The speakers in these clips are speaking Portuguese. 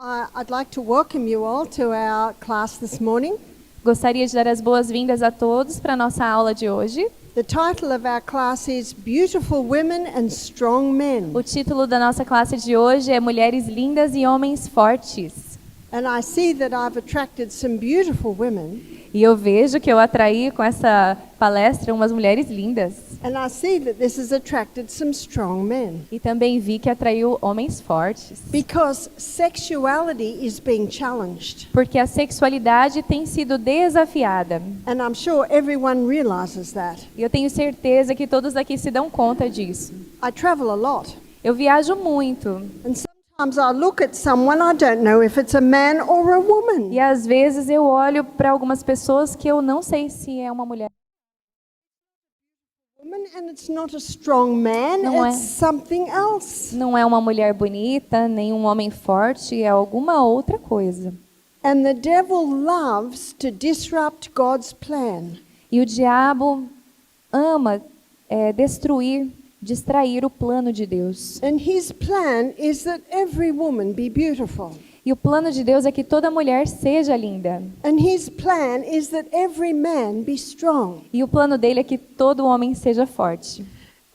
I'd like to welcome you all to our class this morning. Gostaria de dar as boas-vindas a todos para a nossa aula de hoje. The title of our class is Beautiful Women and Strong Men. O título da nossa classe de hoje é Mulheres Lindas e Homens Fortes. And I see that I've attracted some beautiful women. E eu vejo que eu atraí com essa palestra umas mulheres lindas. And I see that this has attracted some strong men. E também vi que atraiu homens fortes. Because sexuality is being challenged. Porque a sexualidade tem sido desafiada. And I'm sure everyone realizes that. E eu tenho certeza que todos aqui se dão conta disso. I travel a lot. Eu viajo muito. And sometimes I look at someone, I don't know if it's a man or a woman. E às vezes eu olho para algumas pessoas que eu não sei se é uma mulher. And it's not a strong man, Não it's something else. Não é uma mulher bonita, nem um homem forte, é alguma outra coisa. And the devil loves to disrupt God's plan. E o diabo ama destruir, distrair o plano de Deus. And his plan is that every woman be beautiful. E o plano de Deus é que toda mulher seja linda. And his plan is that every man be strong. E o plano dele é que todo homem seja forte.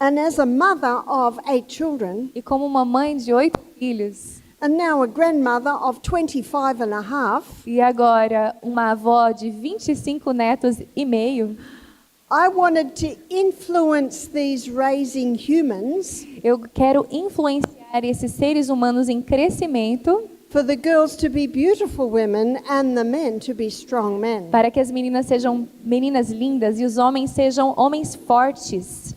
And as a mother of 8 children, E como uma mãe de 8 filhos, and now a grandmother of 25 and a half, e agora uma avó de 25 netos e meio, I wanted to influence these raising humans eu quero influenciar esses seres humanos em crescimento for the girls to be beautiful women and the men to be strong men. para que as meninas sejam meninas lindas e os homens sejam homens fortes.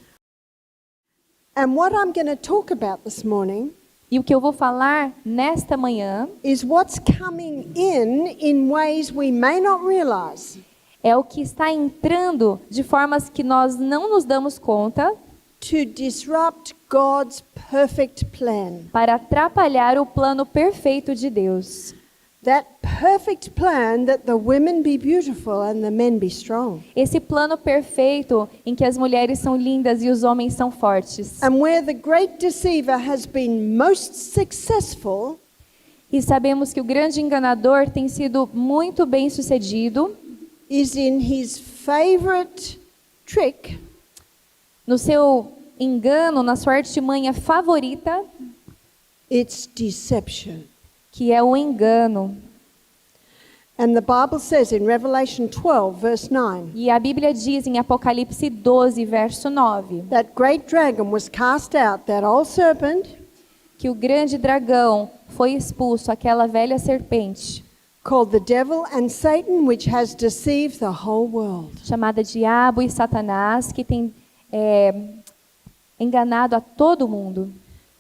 And what I'm going to talk about this morning E o que eu vou falar nesta manhã is what's coming in ways we may not realize. É o que está entrando de formas que nós não nos damos conta To disrupt God's perfect plan. para atrapalhar o plano perfeito de Deus. That perfect plan that the women be beautiful and the men be strong. Esse plano perfeito em que as mulheres são lindas e os homens são fortes. And where the great deceiver has been most successful, E sabemos que o grande enganador tem sido muito bem sucedido is in his favorite trick. no seu engano, na sua artimanha favorita, It's deception. que é o engano. And the Bible says in Revelation 12 verse 9. E a Bíblia diz em Apocalipse 12, verso 9, That great dragon was cast out, that old serpent, que o grande dragão foi expulso, aquela velha serpente, called the devil and Satan, which has deceived the whole world. chamada Diabo e Satanás, que tem enganado a todo mundo.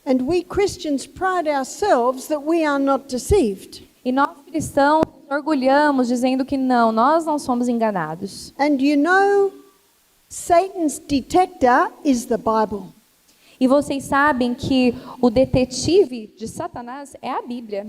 And we Christians pride ourselves that we are not deceived. E nós cristãos nos orgulhamos dizendo que não, nós não somos enganados. And you know, Satan's detector is the Bible. E vocês sabem que o detetive de Satanás é a Bíblia.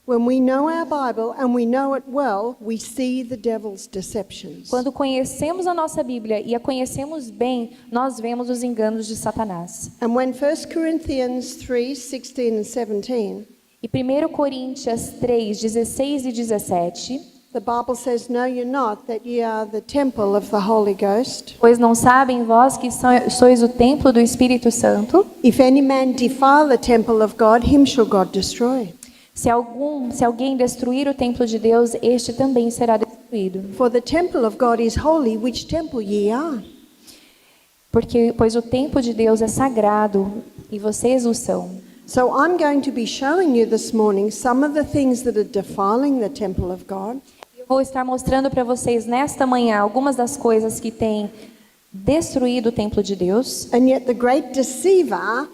When we know our Bible and we know it well, we see the devil's deceptions. Quando conhecemos a nossa Bíblia e a conhecemos bem, nós vemos os enganos de Satanás. And when 1 Corinthians 3:16 and 17, E 1 Coríntios 3, 16 e 17, the Bible says, "No, you're not, that ye are the temple of the Holy Ghost. pois não sabem vós que sois o templo do Espírito Santo? If any man defile the temple of God, him shall God destroy. Se alguém destruir o templo de Deus, este também será destruído. For the temple of God is holy, which temple ye are." Pois o templo de Deus é sagrado e vocês o são. So I'm going to be showing you this morning some of the things that are defiling the temple of God. Eu vou estar mostrando para vocês nesta manhã algumas das coisas que têm destruído o templo de Deus. And yet the great deceiver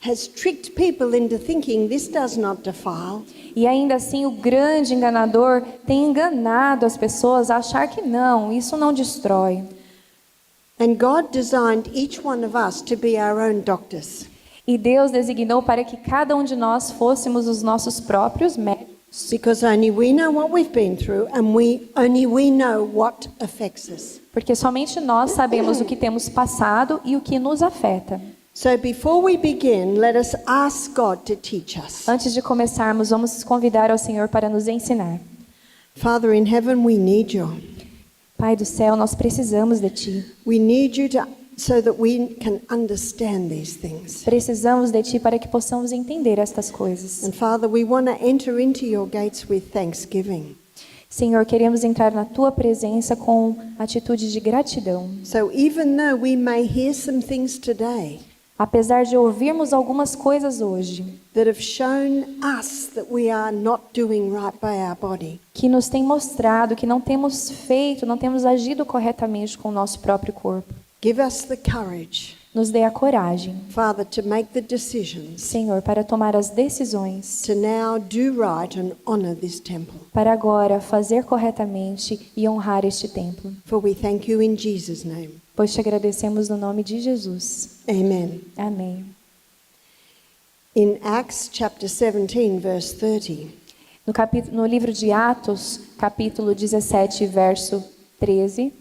has tricked people into thinking this does not defile. E ainda assim o grande enganador tem enganado as pessoas a achar que não, isso não destrói. And God designed each one of us to be our own doctors. E Deus designou para que cada um de nós fôssemos os nossos próprios médicos. Because only we know what we've been through and only we know what affects us. Porque somente nós sabemos o que temos passado e o que nos afeta. So before we begin, let us ask God to teach us. Antes de começarmos, vamos convidar ao Senhor para nos ensinar. Father in heaven, we need you. Pai do céu, nós precisamos de Ti. We need you so that we can understand these things. Precisamos de Ti para que possamos entender estas coisas. And Father, we want to enter into your gates with thanksgiving. Senhor, queremos entrar na Tua presença com atitude de gratidão. So even though we may hear some things today Apesar de ouvirmos algumas coisas hoje that have shown us that we are not doing right by our body, que nos têm mostrado que não temos feito, não temos agido corretamente com o nosso próprio corpo, give us the courage, nos dê a coragem, Father, to make the decisions Senhor, para tomar as decisões, to now do right and honor this temple. para agora fazer corretamente e honrar este templo. For we thank you in Jesus' name. Pois te agradecemos no nome de Jesus. Amen. Amém. In Acts chapter 17, verse 30, No livro de Atos, capítulo 17, verso 13,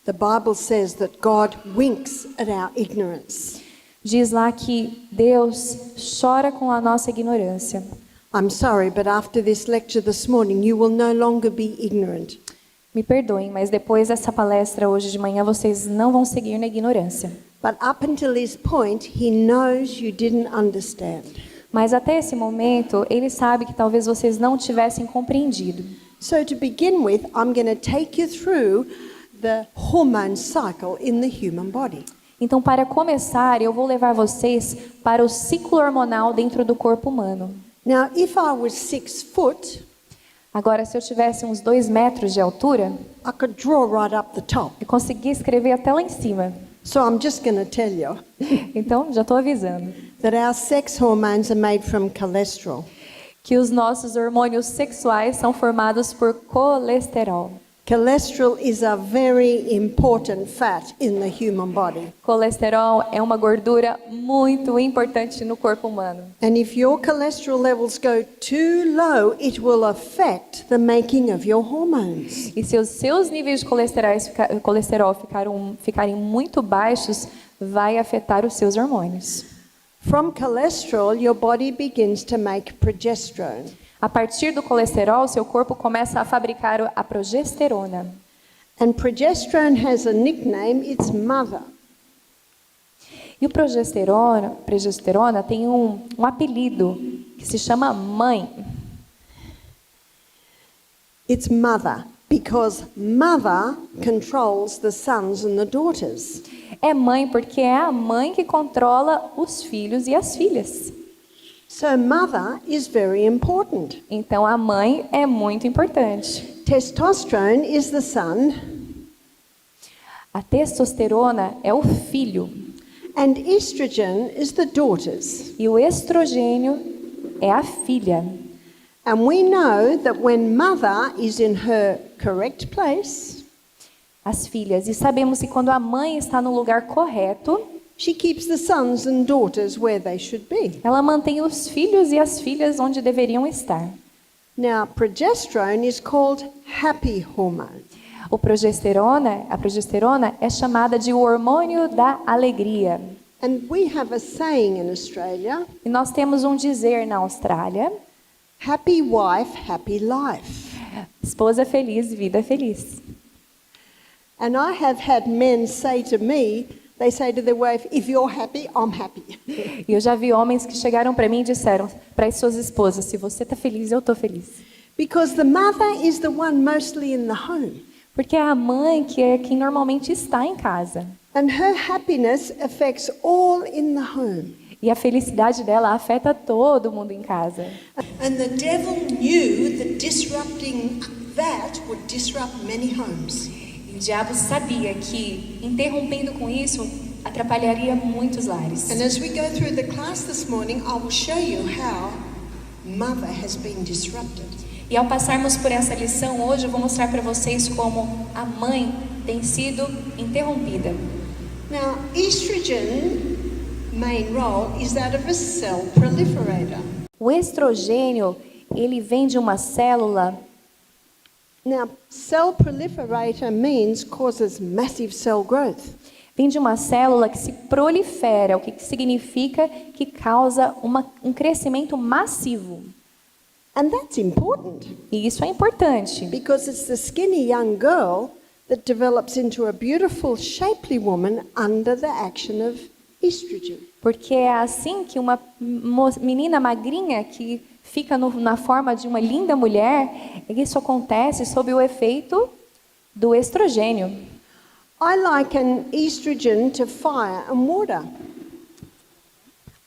the Bible says that God winks at our ignorance. diz lá que Deus chora com a nossa ignorância. I'm sorry, but after this lecture this morning, you will no longer be ignorant. Me perdoem, mas depois dessa palestra hoje de manhã, vocês não vão seguir na ignorância. But up until this point, he knows you didn't understand. Mas até esse momento, Ele sabe que talvez vocês não tivessem compreendido. So to begin with, I'm going to take you through the hormone cycle in the human body. Então, para começar, eu vou levar vocês para o ciclo hormonal dentro do corpo humano. Now, if I was 6 foot, Agora, se eu tivesse uns 2 metros de altura, I could draw right up the top. eu conseguia escrever até lá em cima. So I'm just going to tell you Então, já estou avisando that our sex hormones are made from cholesterol. que os nossos hormônios sexuais são formados por colesterol. Cholesterol is a very important fat in the human body. Colesterol é uma gordura muito importante no corpo humano. And if your cholesterol levels go too low, it will affect the making of your hormones. E se os seus níveis de colesterol ficarem muito baixos, vai afetar os seus hormônios. From cholesterol, your body begins to make progesterone. A partir do colesterol, seu corpo começa a fabricar a progesterona. And progesterone has a nickname, it's mother. E o progesterona tem um apelido que se chama mãe. It's mother because mother controls the sons and the daughters. É mãe porque é a mãe que controla os filhos e as filhas. So mother is very important. Então a mãe é muito importante. Testosterone is the son, A testosterona é o filho and estrogen is the daughters. e o estrogênio é a filha. And we know that when mother is in her correct place, As filhas. E sabemos que quando a mãe está no lugar correto, she keeps the sons and daughters where they should be. ela mantém os filhos e as filhas onde deveriam estar. Now, progesterone is called happy hormone. A progesterona é chamada de o hormônio da alegria. And we have a saying in Australia, E nós temos um dizer na Austrália: happy wife, happy life. esposa feliz, vida feliz. And I have had men say to me, they say to their wife, if you're happy, I'm happy. E eu já vi homens que chegaram para mim e disseram para as suas esposas: se você está feliz, eu estou feliz. Because the mother is the one mostly in the home. Porque é a mãe que é quem normalmente está em casa. And her happiness affects all in the home. E a felicidade dela afeta todo mundo em casa. And the devil knew that disrupting that would disrupt many homes. E o diabo sabia que, interrompendo com isso, atrapalharia muitos lares. And as we go through the class this morning, I will show you how mother has been disrupted. E ao passarmos por essa lição hoje, eu vou mostrar para vocês como a mãe tem sido interrompida. Now, estrogen main role is that of a cell proliferator. O estrogênio, ele vem de uma célula. Now, cell proliferator means causes massive cell growth. vem de uma célula que se prolifera, o que significa que causa um crescimento massivo. And that's important E isso é importante, because it's the skinny young girl that develops into a beautiful, shapely woman under the action of estrogen. porque é assim que uma menina magrinha que fica na forma de uma linda mulher, isso acontece sob o efeito do estrogênio. I liken estrogen to fire and water.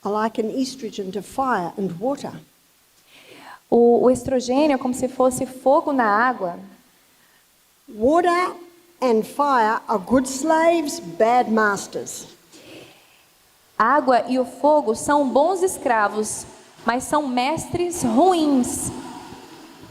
I liken estrogen to fire and water. O estrogênio é como se fosse fogo na água. Water and fire are good slaves, bad masters. A água e o fogo são bons escravos, mas são mestres ruins.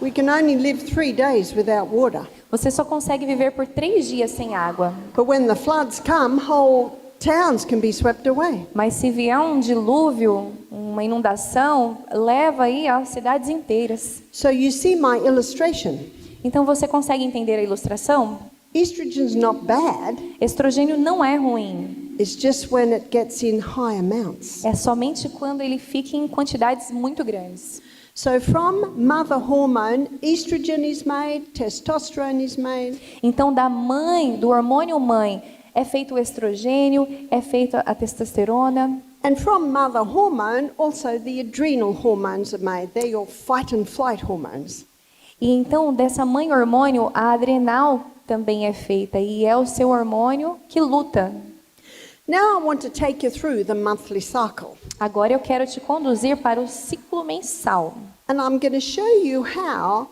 We can only live 3 days without water. Você só consegue viver por 3 dias sem água. But when the floods come, whole towns can be swept away. Mas se vier um dilúvio, uma inundação, leva aí as cidades inteiras. So you see my illustration. Então você consegue entender a ilustração? Estrogen's not bad. Estrogênio não é ruim. It's just when it gets in high amounts. É somente quando ele fica em quantidades muito grandes. So from mother hormone, estrogen is made, testosterone is made. Então da mãe, do hormônio mãe, é feito o estrogênio, é feita a testosterona. And from mother hormone, also the adrenal hormones are made. They're your fight and flight hormones. E então dessa mãe hormônio, a adrenal também é feita e é o seu hormônio que luta. Now I want to take you through the monthly cycle. Agora eu quero te conduzir para o ciclo mensal. And I'm going to show you how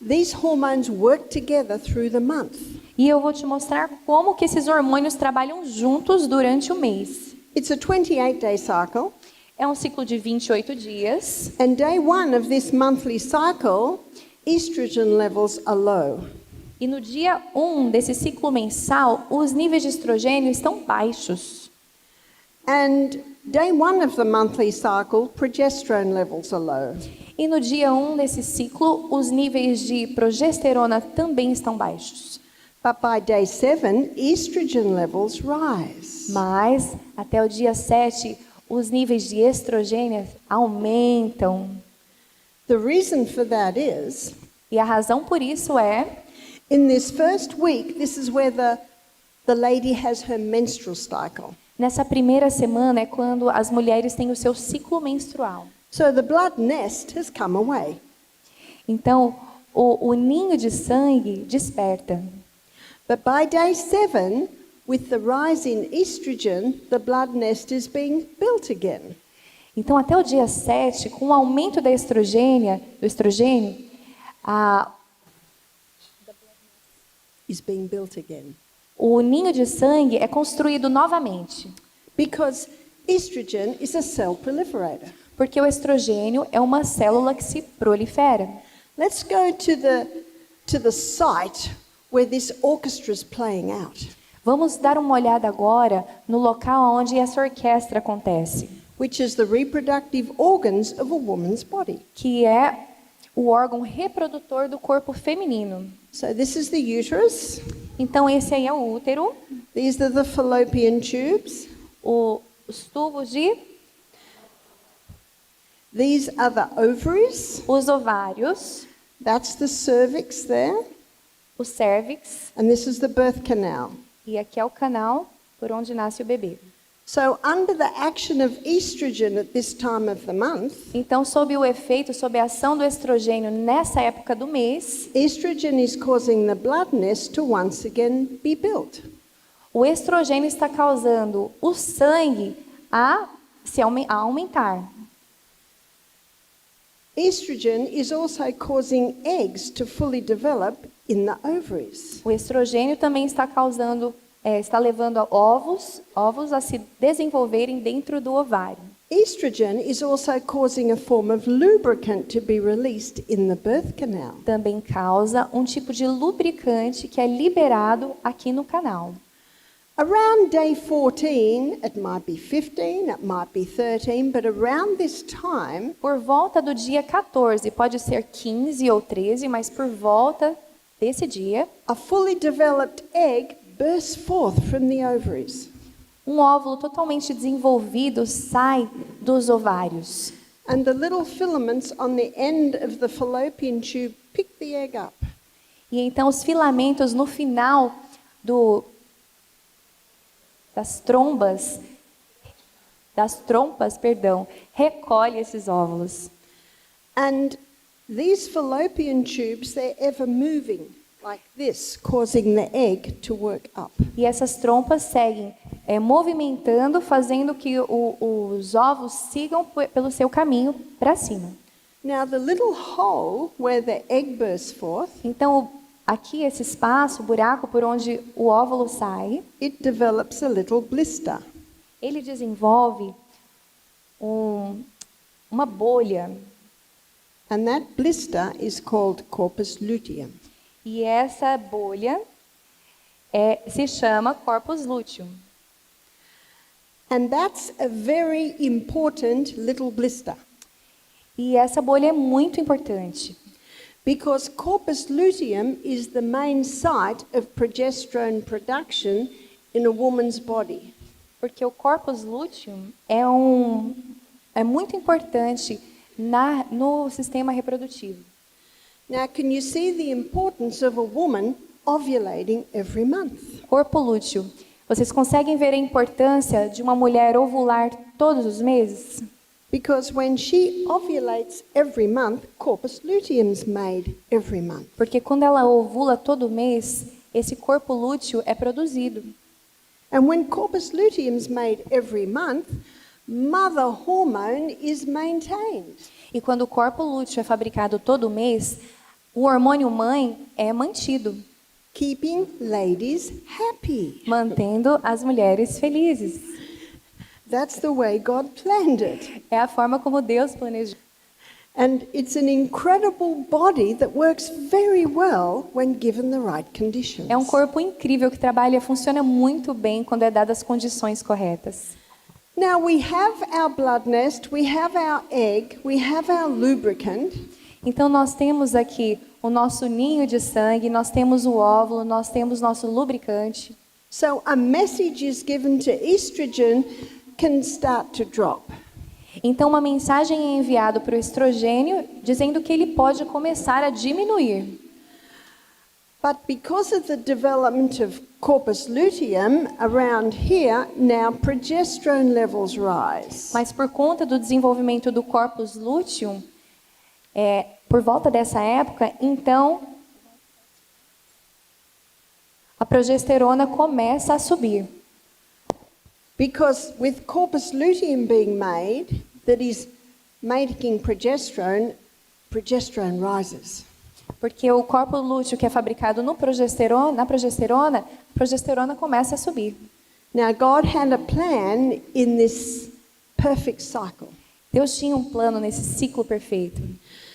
these hormones work together through the month. E eu vou te mostrar como que esses hormônios trabalham juntos durante o mês. It's a 28-day cycle. É um ciclo de 28 dias. And day 1 of this monthly cycle, estrogen levels are low. E no dia 1 desse ciclo mensal, os níveis de estrogênio estão baixos. And day 1 of the monthly cycle, progesterone levels are low. E no dia 1 desse ciclo, os níveis de progesterona também estão baixos. But by day 7, estrogen levels rise. Mas, até o dia 7, os níveis de estrogênio aumentam. The reason for that is, E a razão por isso é, in this first week, this is where the lady has her menstrual cycle. nessa primeira semana é quando as mulheres têm o seu ciclo menstrual. So the blood nest has come away. Então, o ninho de sangue desperta. But by day 7, with the rise in estrogen, the blood nest is being built again. Então, até o dia 7, com o aumento do estrogênio, Is being built again. o ninho de sangue é construído novamente. Because estrogen is a cell proliferator. Porque o estrogênio é uma célula que se prolifera. Let's go to the site where this orchestra is playing out, Vamos dar uma olhada agora no local onde essa orquestra acontece, which is the reproductive organs of a woman's body. que é o órgão reprodutor do corpo feminino. So this is the uterus. Então, esse aí é o útero, These are the fallopian tubes. os tubos de, These are the ovaries. os ovários, That's the cervix there. o cérvix, And this is the birth canal. e aqui é o canal por onde nasce o bebê. So under the action of estrogen at this time of the month, Então, sob o efeito, sob a ação do estrogênio nessa época do mês, estrogen is causing the blood nest to once again be built. o estrogênio está causando o sangue a aumentar. Estrogen is also causing eggs to fully develop in the ovaries. O estrogênio também está está levando ovos a se desenvolverem dentro do ovário. Estrogen is also causing a form of lubricant to be released in the birth canal. Também causa um tipo de lubricante que é liberado aqui no canal. Around day 14, it might be 15, it might be 13, but around this time, Por volta do dia 14, pode ser 15 ou 13, mas por volta desse dia, a fully developed egg bursts forth from the ovaries. Um óvulo totalmente desenvolvido sai dos ovários. And the little filaments on the end of the fallopian tube pick the egg up. E então os filamentos no final das trompas, recolhe esses óvulos. And these fallopian tubes, they're ever moving like this, causing the egg to work up. E essas trompas seguem movimentando, fazendo que os ovos sigam pelo seu caminho para cima. Now, the little hole where the egg bursts forth, Então, aqui esse espaço, o buraco por onde o óvulo sai, it develops a little blister. ele desenvolve uma bolha. And that blister is called corpus luteum. E essa bolha se chama corpus luteum. And that's a very important little blister. E essa bolha é muito importante, Because corpus luteum is the main site of progesterone production in a woman's body. porque o corpus luteum é muito importante no sistema reprodutivo. Now, can you see the importance of a woman ovulating every month? Corpo lúteo. Vocês conseguem ver a importância de uma mulher ovular todos os meses? Because when she ovulates every month, corpus luteum's made every month. Porque quando ela ovula todo mês, esse corpo lúteo é produzido. And when corpus luteum's made every month, mother hormone is maintained. E quando o corpo lúteo é fabricado todo mês, o hormônio mãe é mantido, Keeping ladies happy. mantendo as mulheres felizes. That's the way God planned it. É a forma como Deus planejou. And it's an incredible body that works very well when given the right conditions. É um corpo incrível que trabalha e funciona muito bem quando é dadas as condições corretas. Now we have our blood nest, we have our egg, we have our lubricant. Então nós temos aqui o nosso ninho de sangue, nós temos o óvulo, nós temos nosso lubricante. So a message is given to estrogen can start to drop. Então uma mensagem é enviada para o estrogênio dizendo que ele pode começar a diminuir. But because of the development of corpus luteum around here, now progesterone levels rise. Mas por conta do desenvolvimento do corpus luteum, por volta dessa época, então a progesterona começa a subir. Because with corpus luteum being made, that is making progesterone, progesterone rises. Porque o corpo lúteo que é fabricado na progesterona, a progesterona começa a subir. Now God had a plan in this perfect cycle. Deus tinha um plano nesse ciclo perfeito.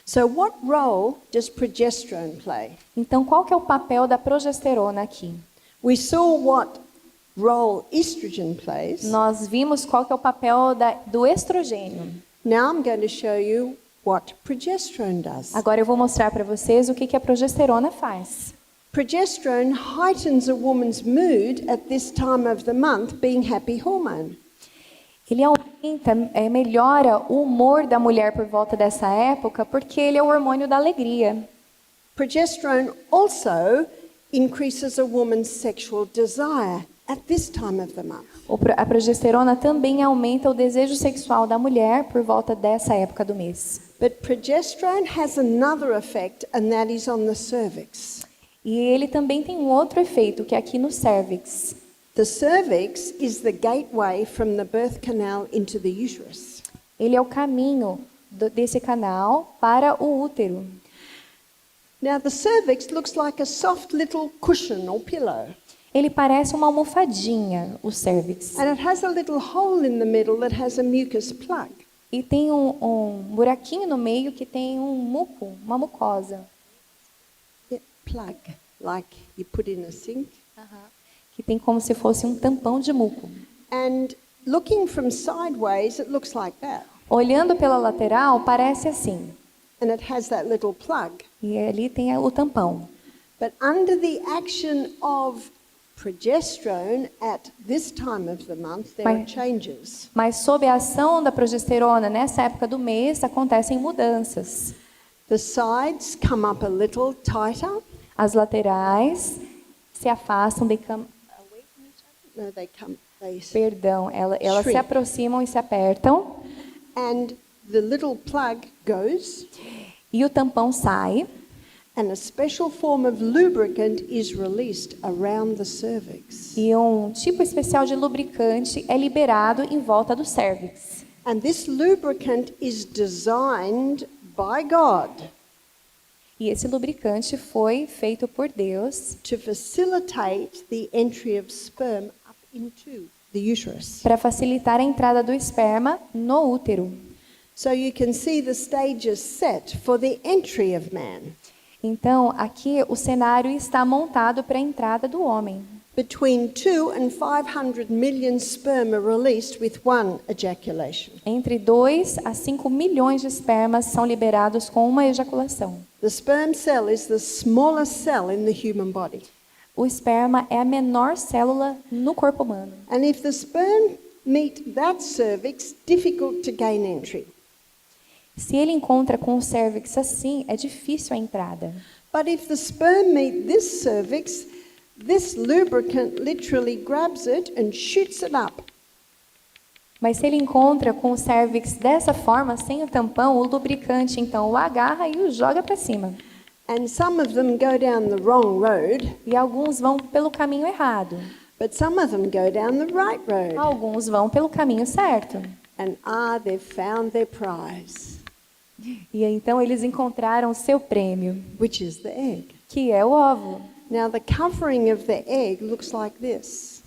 So what role does progesterone play? Então, qual que é o papel da progesterona aqui? We saw what role estrogen plays. Nós vimos qual que é o papel do estrogênio. Now I'm going to show you what progesterone does. Agora eu vou mostrar para vocês o que a progesterona faz. Progesterone heightens a woman's mood at this time of the month, being happy hormone. Ele aumenta, melhora o humor da mulher por volta dessa época, porque ele é o hormônio da alegria. Progesterone also increases a woman's sexual desire at this time of the month. A progesterona também aumenta o desejo sexual da mulher por volta dessa época do mês. But progesterone has another effect, and that is on the cervix. E ele também tem um outro efeito, que é aqui no cérvix. The cervix is the gateway from the birth canal into the uterus. Ele é o caminho desse canal para o útero. Now the cervix looks like a soft little cushion or pillow. Ele parece uma almofadinha, o cérvix. And it has a little hole in the middle that has a mucus plug. E tem um buraquinho no meio que tem uma mucosa. Yeah, plug, like you put in a sink. Que tem como se fosse um tampão de muco. And looking from sideways, it looks like that. Olhando pela lateral, parece assim. And it has that little plug. E ali tem o tampão. But under the action of progesterone, at this time of the month, there are Mas- changes. Mas sob a ação da progesterona, nessa época do mês, acontecem mudanças. The sides come up a little tighter. As laterais se afastam, No, they perdão, elas se Shrink. aproximam e se apertam, and the little plug goes, e o tampão sai, and a special form of lubricant is released around the cervix. e um tipo especial de lubricante é liberado em volta do cérvix. And this lubricant is designed by God E esse lubricante foi feito por Deus to facilitate the entry of sperm up into the uterus. para facilitar a entrada do esperma no útero. So you can see the stages set for the entry of man. Então, aqui o cenário está montado para a entrada do homem. Between 2 and 500 million sperm are released with one ejaculation. Entre 2 a 5 milhões de espermas são liberados com uma ejaculação. The sperm cell is the smallest cell in the human body. O esperma é a menor célula no corpo humano. And if the sperm meet that cervix, difficult to gain entry. Se ele encontra com o cérvix assim, é difícil a entrada. But if the sperm meet this cervix, this lubricant literally grabs it and shoots it up. Mas se ele encontra com o cérvix dessa forma, sem o tampão, o lubricante então o agarra e o joga para cima. And some of them go down the wrong road, E alguns vão pelo caminho errado. but some of them go down the right road. Alguns vão pelo caminho certo. And they've found their prize, E então eles encontraram o seu prêmio, which is the egg. que é o óvulo. Now the covering of the egg looks like this.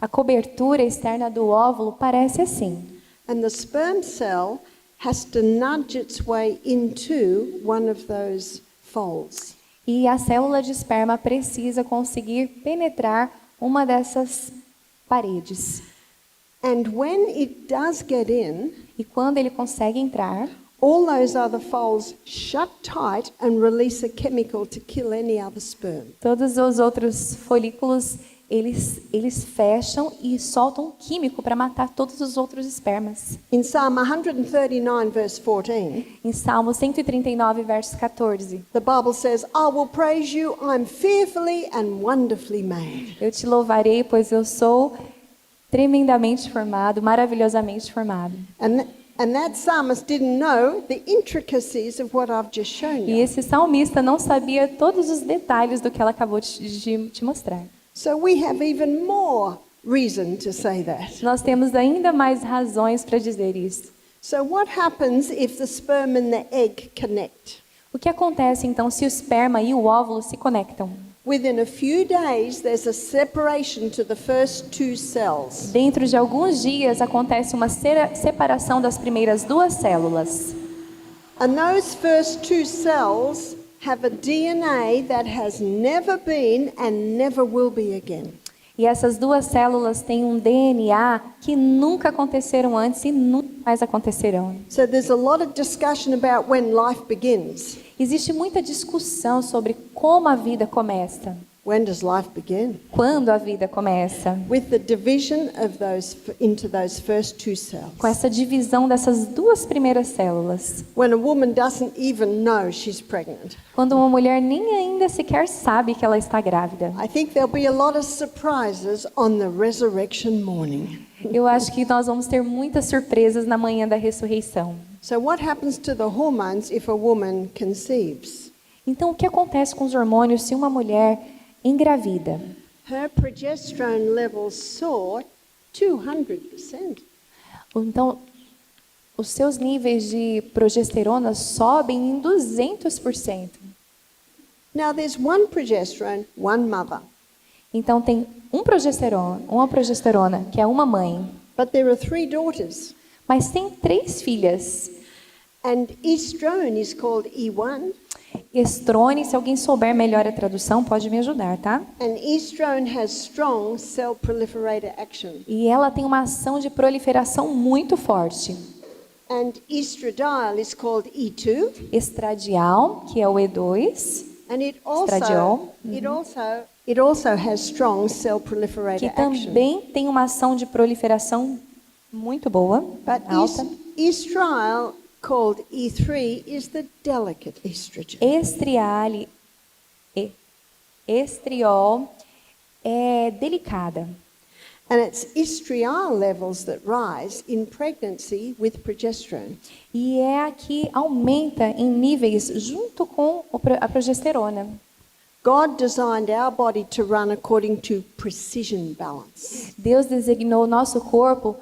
A cobertura externa do óvulo parece assim. And the sperm cell has to nudge its way into one of those folds. E a célula de esperma precisa conseguir penetrar uma dessas paredes. And when it does get in, E quando ele consegue entrar, all those other folds shut tight and release a chemical to kill any other sperm. todos os outros folículos eles fecham e soltam um químico para matar todos os outros espermas. In Psalm 139, verse 14, Em Salmo 139, verso 14, the Bible says, I will praise you, I'm fearfully and wonderfully made. eu te louvarei, pois eu sou tremendamente formado, maravilhosamente formado. And that psalmist didn't know the intricacies of what I've just shown E you. esse salmista não sabia todos os detalhes do que ela acabou de te mostrar. So we have even more reason to say that. Nós temos ainda mais razões para dizer isso. So what happens if the sperm and the egg connect? O que acontece então se o esperma e o óvulo se conectam? Within a few days, there's a separation to the first two cells. Dentro de alguns dias acontece uma separação das primeiras duas células. And those first two cells have a DNA that has never been and never will be again. E essas duas células têm um DNA que nunca aconteceram antes e nunca mais acontecerão. So there's a lot of discussion about when life begins. Existe muita discussão sobre como a vida começa. When does life begin? Quando a vida começa? With the division of those into those first two cells. Com essa divisão dessas duas primeiras células. When a woman doesn't even know she's pregnant. Quando uma mulher nem ainda sequer sabe que ela está grávida. I think there'll be a lot of surprises on the resurrection morning. Eu acho que nós vamos ter muitas surpresas na manhã da ressurreição. So what happens to the hormones if a woman conceives? Então, o que acontece com os hormônios se uma mulher engravida? Her progesterone levels soar 200%. Então, os seus níveis de progesterona sobem em 200%. Now there's one progesterone, one mother. Então, tem uma progesterona, que é uma mãe, But there are 3 daughters. mas tem 3 filhas. And estrone is called E1. Estrone, se alguém souber melhor a tradução, pode me ajudar, tá? And estrone has strong cell proliferator action. E ela tem uma ação de proliferação muito forte. And estradiol is called E2. Estradiol, que é o E2, And it Estradiol. also It also has strong que cell-proliferator action. também tem uma ação de proliferação muito boa, But alta. estriol, called E3, is the delicate estrogen. Estriol é delicada. And it's estriol levels that rise in pregnancy with progesterone. E é a que aumenta em níveis junto com a progesterona. God designed our body to run according to precision balance. Deus designou o nosso corpo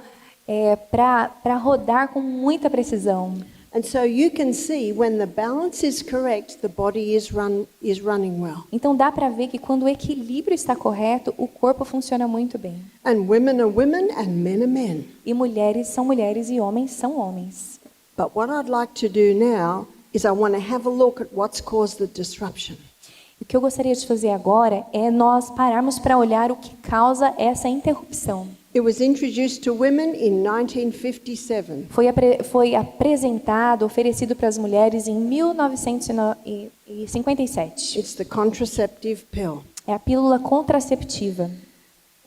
para rodar com muita precisão. And so you can see when the balance is correct, the body is running well. Então dá para ver que quando o equilíbrio está correto, o corpo funciona muito bem. And women are women and men are men. E mulheres são mulheres e homens são homens. But what I'd like to do now is I want to have a look at what's caused the disruption. O que eu gostaria de fazer agora é nós pararmos para olhar o que causa essa interrupção. It was introduced to women in 1957. Foi apresentado, oferecido para as mulheres em 1957. It's the contraceptive pill. É a pílula contraceptiva.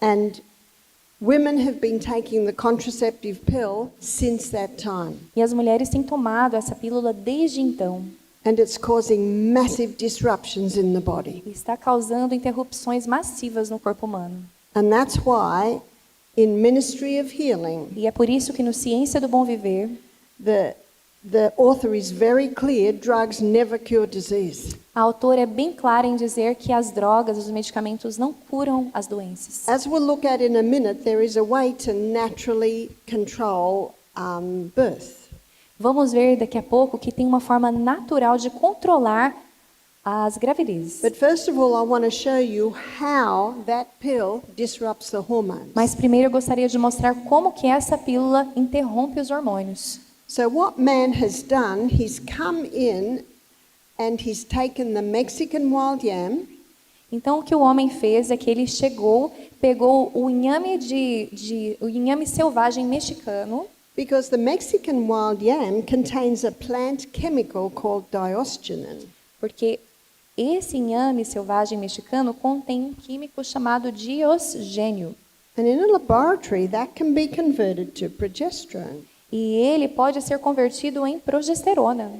And women have been taking the contraceptive pill since that time. E as mulheres têm tomado essa pílula desde então. And it's causing massive disruptions in the body. E está causando interrupções massivas no corpo humano. And that's why in Ministry of Healing, E é por isso que no Ciência do Bom Viver, the author is very clear, drugs never cure disease. a autora é bem clara em dizer que as drogas, os medicamentos não curam as doenças. As we'll look at in a minute, there is a way to naturally control birth. Vamos ver daqui a pouco que tem uma forma natural de controlar as gravidezes. But first of all, I want to show you how that pill disrupts the hormones. Mas primeiro eu gostaria de mostrar como que essa pílula interrompe os hormônios. So what man has done, he's come in and he's taken the Mexican wild yam, Então o que o homem fez é que ele chegou, pegou o inhame o inhame selvagem mexicano, because the Mexican wild yam contains a plant chemical called diosgenin. porque esse inhame selvagem mexicano contém um químico chamado diosgênio. And in a laboratory, that can be converted to progesterone. E ele pode ser convertido em progesterona.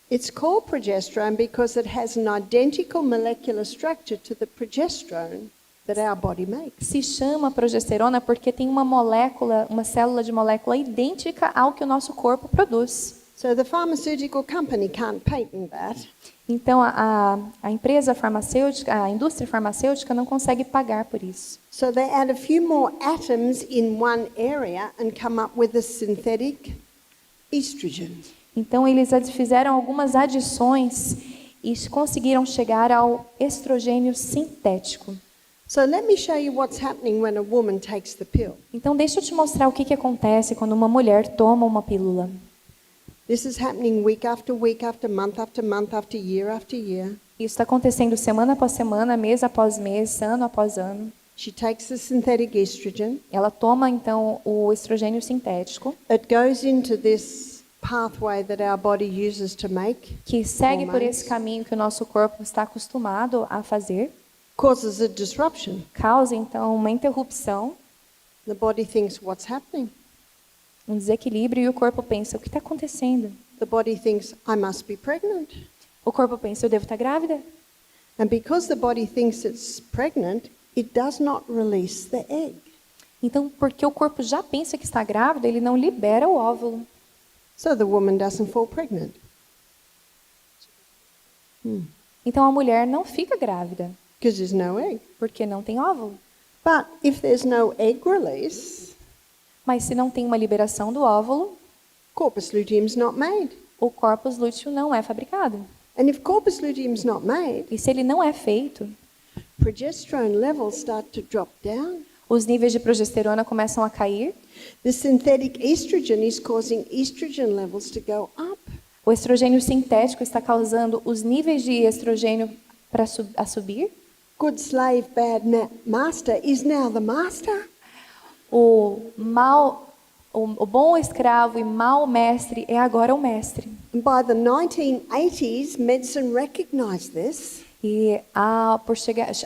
It's called progesterone because it has an identical molecular structure to the progesterone that our body makes. Se chama progesterona porque tem uma célula de molécula idêntica ao que o nosso corpo produz. So the pharmaceutical company can't patent that. Então a empresa farmacêutica, a indústria farmacêutica não consegue pagar por isso. So they add a few more atoms in one area and come up with a synthetic estrogen. Então eles fizeram algumas adições e conseguiram chegar ao estrogênio sintético. So let me show you what's happening when a woman takes the pill. Então deixa eu te mostrar o que acontece quando uma mulher toma uma pílula. This is happening week after week after month after year after year. Isso está acontecendo semana após semana, mês após mês, ano após ano. She takes the synthetic estrogen. Ela toma então o estrogênio sintético, It goes into this pathway that our body uses to make, que segue por hormones. esse caminho que o nosso corpo está acostumado a fazer, causes a disruption. causa então uma interrupção, The body thinks, what's happening? um desequilíbrio e o corpo pensa, o que está acontecendo? The body thinks, I must be pregnant. O corpo pensa, eu devo estar grávida? And because the body thinks it's pregnant, it does not release the egg. Então, porque o corpo já pensa que está grávida, ele não libera o óvulo. So the woman doesn't fall pregnant. Então a mulher não fica grávida, Because there's no egg. porque não tem óvulo. But if there's no egg release, Mas se não tem uma liberação do óvulo, corpus luteum's not made. o corpus lúteo não é fabricado. And if corpus luteum's not made, E se ele não é feito, progesterone levels start to drop down. os níveis de progesterona começam a cair, The synthetic estrogen is causing estrogen levels to go up. o estrogênio sintético está causando os níveis de estrogênio a subir, Good slave, bad master is now the master. o bom escravo e mau mestre é agora o mestre. And by the 1980s, medicine recognized this. E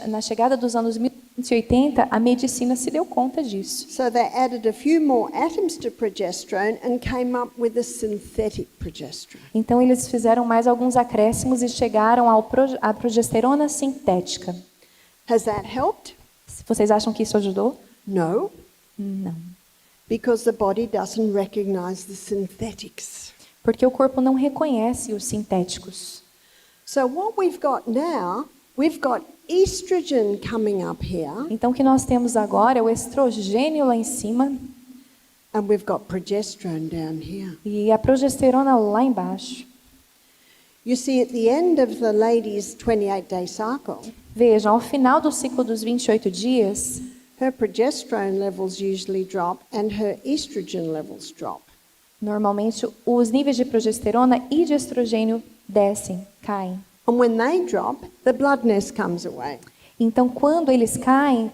na chegada dos anos 1980, a medicina se deu conta disso. So they added a few more atoms to progesterone and came up with a synthetic progesterone. Então eles fizeram mais alguns acréscimos e chegaram à progesterona sintética. Has that helped? Vocês acham que isso ajudou? No, Não. because the body doesn't recognize the synthetics. Porque o corpo não reconhece os sintéticos. So what we've got now, we've got estrogen coming up here, Então o que nós temos agora é o estrogênio lá em cima and we've got progesterone down here. e a progesterona lá embaixo. You see, at the end of the lady's 28-day cycle, Vejam, ao final do ciclo dos 28 dias, her progesterone levels usually drop and her estrogen levels drop. normalmente os níveis de progesterona e de estrogênio descem, caem. And when they drop, the blood nest comes away. Então, quando eles caem,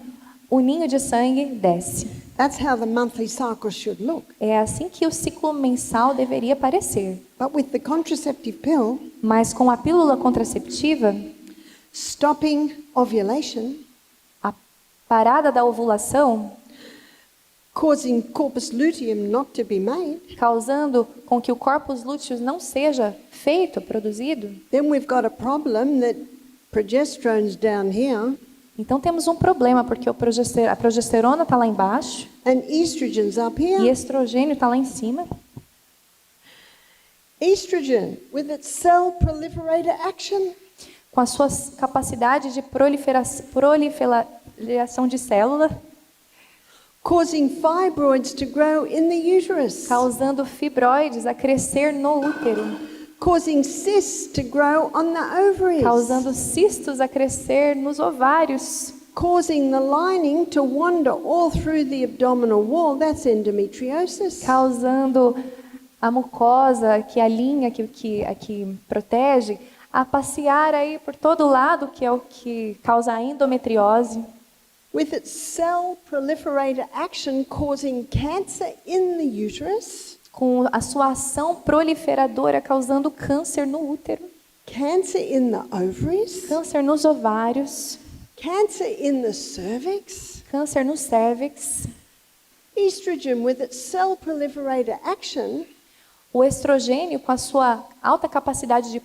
o ninho de sangue desce. That's how the monthly cycle should look. É assim que o ciclo mensal deveria parecer. But with the contraceptive pill, Mas com a pílula contraceptiva, stopping ovulation, a parada da ovulação, causing corpus luteum not to be made, causando com que o corpus lúteus não seja feito, produzido, then we've got a problem that progesterone's down here então temos um problema, porque a progesterona está lá embaixo and estrogen's up e here. estrogênio está lá em cima. Estrogen, with its cell proliferator action, Com a sua capacidade de proliferação de célula, causing fibroids to grow in the uterus, causando fibroides a crescer no útero, causing cysts to grow on the ovaries, causando cistos a crescer nos ovários, causing the lining to wander all through the abdominal wall. That's endometriosis. causando a mucosa que alinha, que protege, a passear aí por todo lado, que é o que causa a endometriose. With its cell proliferator action causing cancer in the uterus, Com a sua ação proliferadora causando câncer no útero, cancer in the ovaries, câncer nos ovários, cancer in the cervix. câncer no cérvix. Estrogen, with its cell proliferator action, O estrogênio, com a sua alta capacidade de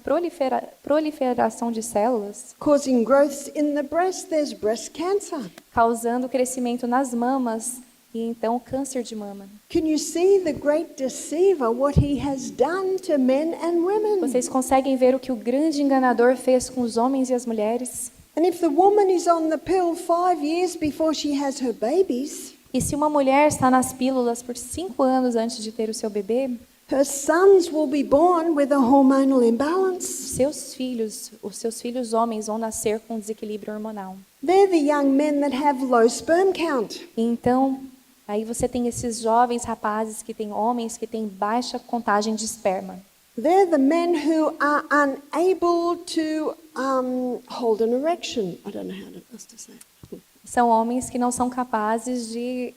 proliferação de células, causing growths in the breast. There's breast cancer. causando crescimento nas mamas e então câncer de mama. Can you see the great deceiver, what he has done to men and women? Vocês conseguem ver o que o grande enganador fez com os homens e as mulheres? And if the woman is on the pill 5 years before she has her babies, E se uma mulher está nas pílulas por 5 anos antes de ter o seu bebê, her sons will be born with a hormonal imbalance. os seus filhos homens vão nascer com desequilíbrio hormonal. They're the young men that have low sperm count. E então, aí você tem esses jovens rapazes que têm homens que têm baixa contagem de esperma. They're the men who are unable to hold an erection. I don't know how else to say it. São homens que não são capazes de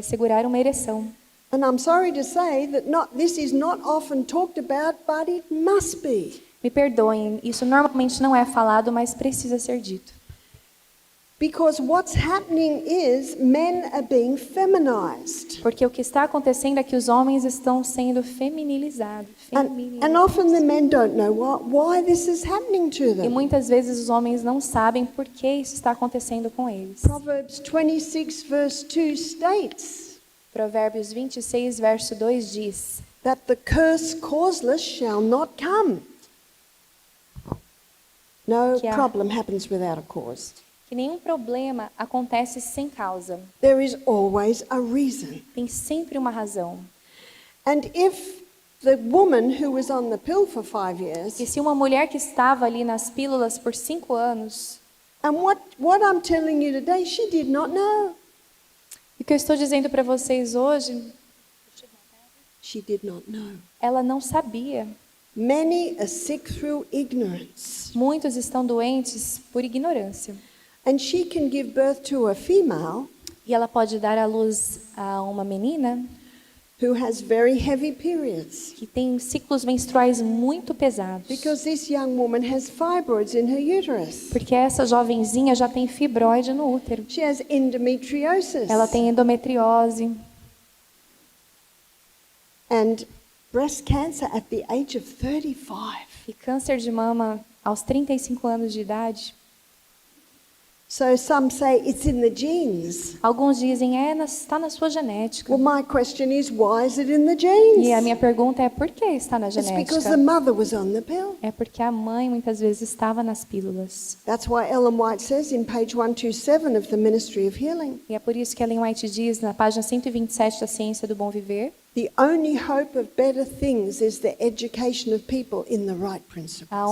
segurar uma ereção. And I'm sorry to say that this is not often talked about, but it must be. Me perdoem, isso normalmente não é falado, mas precisa ser dito. Because what's happening is men are being feminized. Porque o que está acontecendo é que os homens estão sendo feminilizados. And often the men don't know why this is happening to E them. muitas vezes os homens não sabem por que isso está acontecendo com eles. Proverbs 26 verse 2 states Provérbios 26, verso 2 diz: that the curse causeless shall not come. No Que problem happens without a cause. que nenhum problema acontece sem causa. There is always a reason. Tem sempre uma razão. And if the woman who was on the pill for 5 years, E se uma mulher que estava ali nas pílulas por 5 anos, and what I'm telling you today, she did not know. e o que eu estou dizendo para vocês hoje, She did not know. ela não sabia. Many are sick through ignorance. Muitos estão doentes por ignorância. And she can give birth to a female E ela pode dar à luz a uma menina who has very heavy periods. que tem ciclos menstruais muito pesados. Because this young woman has fibroids in her uterus. Porque essa jovenzinha já tem fibroide no útero. She has endometriosis. Ela tem endometriose. And breast cancer at the age of 35. E câncer de mama aos 35 anos de idade. So some say it's in the genes. Alguns dizem, está na sua genética. Well, my question is, why is it in the genes? E a minha pergunta é, por que está na It's because genética? the mother was on the pill. É porque a mãe muitas vezes estava nas pílulas. That's why Ellen White says in page 127 of the Ministry of Healing, E é por isso que Ellen White diz, na página 127 da Ciência do Bom Viver, the only hope of better things is the education of people in the right principles. a